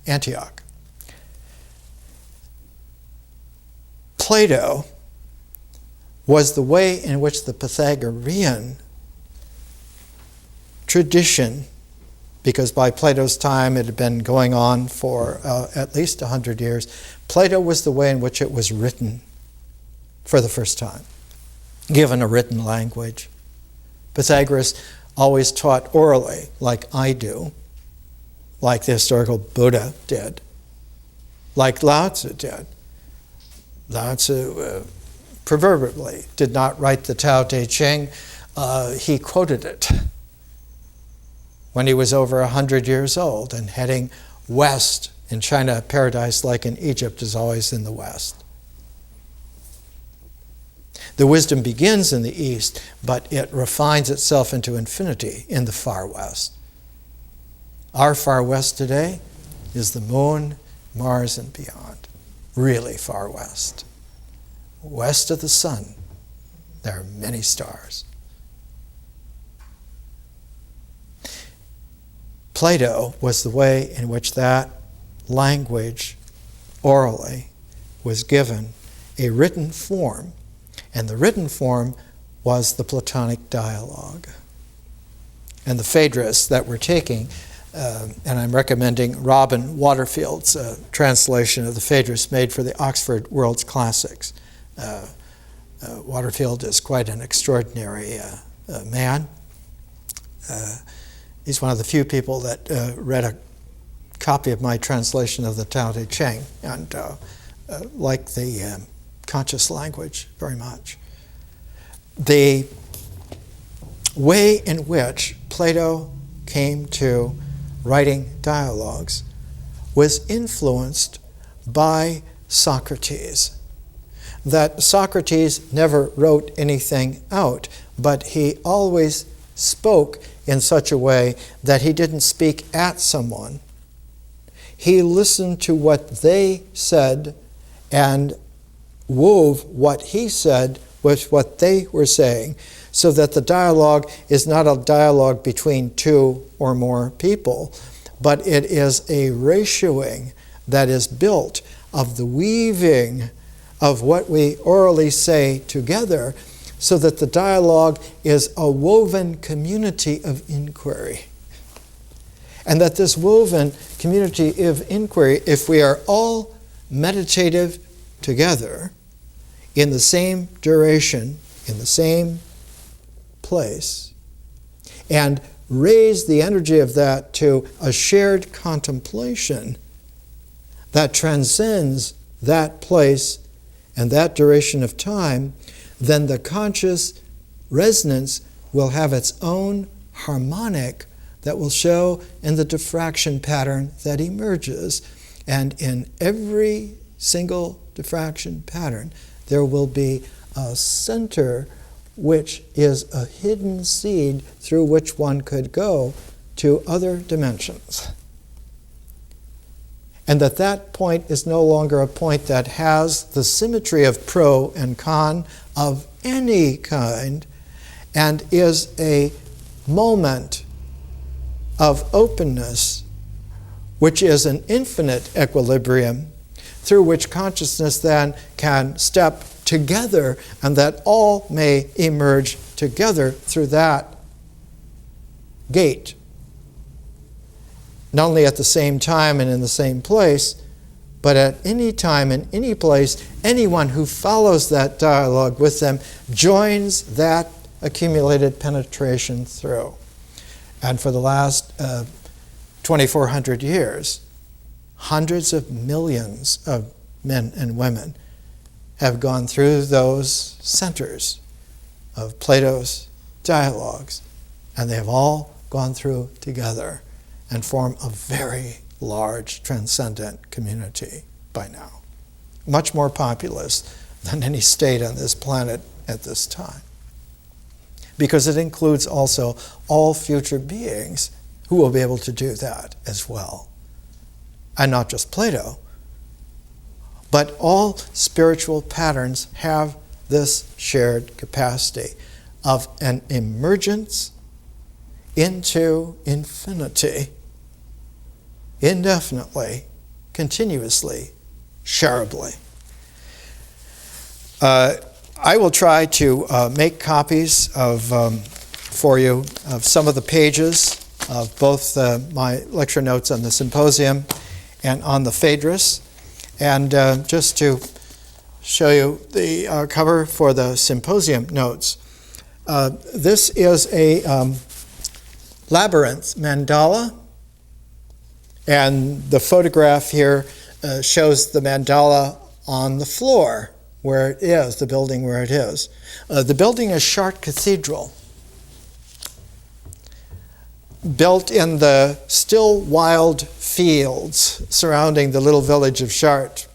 Antioch. Plato was the way in which the Pythagorean tradition, because by Plato's time it had been going on for at least 100 years, Plato was the way in which it was written for the first time, given a written language. Pythagoras always taught orally, like I do, like the historical Buddha did, like Lao Tzu did. Lao Tzu proverbially did not write the Tao Te Ching. He quoted it when he was over 100 years old and heading west. In China, paradise, like in Egypt, is always in the west. The wisdom begins in the east, but it refines itself into infinity in the far west. Our far west today is the moon, Mars, and beyond. Really far west. West of the sun, there are many stars. Plato was the way in which that language orally was given a written form, and the written form was the Platonic dialogue. And the Phaedrus that we're taking, and I'm recommending Robin Waterfield's translation of the Phaedrus made for the Oxford World's Classics. Waterfield is quite an extraordinary man. He's one of the few people that read a copy of my translation of the Tao Te Ching and liked the conscious language very much. The way in which Plato came to writing dialogues was influenced by Socrates. That Socrates never wrote anything out, but he always spoke in such a way that he didn't speak at someone. He listened to what they said and wove what he said with what they were saying, so that the dialogue is not a dialogue between two or more people, but it is a ratioing that is built of the weaving of what we orally say together, so that the dialogue is a woven community of inquiry. And that this woven community of inquiry, if we are all meditative together in the same duration, in the same place, and raise the energy of that to a shared contemplation that transcends that place and that duration of time, then the conscious resonance will have its own harmonic that will show in the diffraction pattern that emerges. And in every single diffraction pattern, there will be a center which is a hidden seed through which one could go to other dimensions. And that point is no longer a point that has the symmetry of pro and con of any kind, and is a moment of openness, which is an infinite equilibrium through which consciousness then can step together, and that all may emerge together through that gate. Not only at the same time and in the same place, but at any time and any place, anyone who follows that dialogue with them joins that accumulated penetration through. And for the last 2,400 years, hundreds of millions of men and women have gone through those centers of Plato's dialogues, and they have all gone through together and form a very large transcendent community by now. Much more populous than any state on this planet at this time. Because it includes also all future beings who will be able to do that as well. And not just Plato, but all spiritual patterns have this shared capacity of an emergence into infinity, indefinitely, continuously, shareably. I will try to make copies of, for you, of some of the pages of both my lecture notes on the symposium and on the Phaedrus. And just to show you the cover for the symposium notes, this is a labyrinth mandala, and the photograph here shows the mandala on the floor where it is, the building where it is. The building is Chartres Cathedral, built in the still wild fields surrounding the little village of Chartres.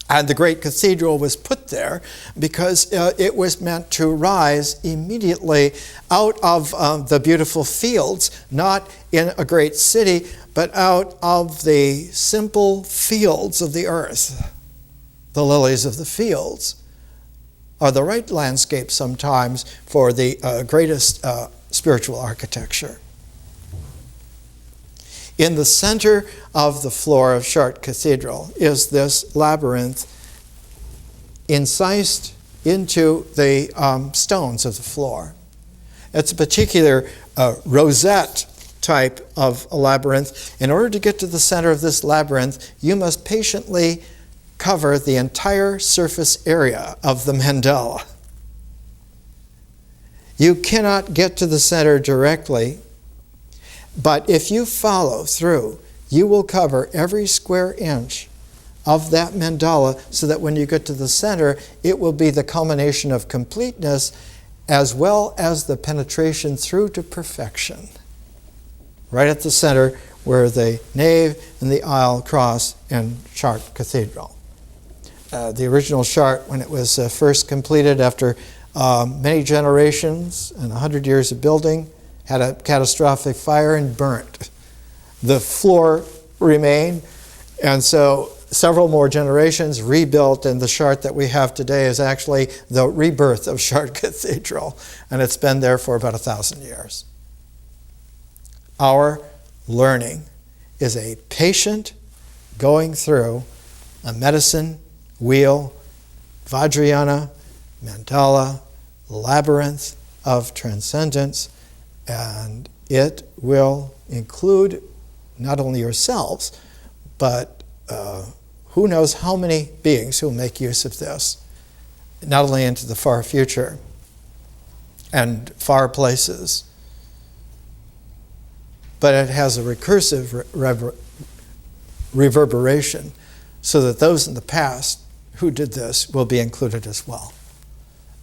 And the great cathedral was put there because it was meant to rise immediately out of the beautiful fields, not in a great city, but out of the simple fields of the earth. The lilies of the fields are the right landscape sometimes for the greatest spiritual architecture. In the center of the floor of Chartres Cathedral is this labyrinth incised into the stones of the floor. It's a particular rosette type of a labyrinth. In order to get to the center of this labyrinth, you must patiently cover the entire surface area of the mandala. You cannot get to the center directly, but if you follow through, you will cover every square inch of that mandala so that when you get to the center, it will be the culmination of completeness as well as the penetration through to perfection. Right at the center where the nave and the aisle cross in Chartres Cathedral. The original Chartres, when it was first completed after many generations and 100 years of building, had a catastrophic fire and burnt. The floor remained, and so several more generations rebuilt, and the Chartres that we have today is actually the rebirth of Chartres Cathedral, and it's been there for about 1,000 years. Our learning is a patient going through a medicine wheel, Vajrayana, mandala, labyrinth of transcendence, and it will include not only yourselves, but who knows how many beings who will make use of this, not only into the far future and far places, but it has a recursive reverberation so that those in the past who did this will be included as well.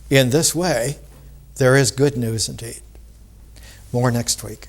In this way, there is good news indeed. More next week.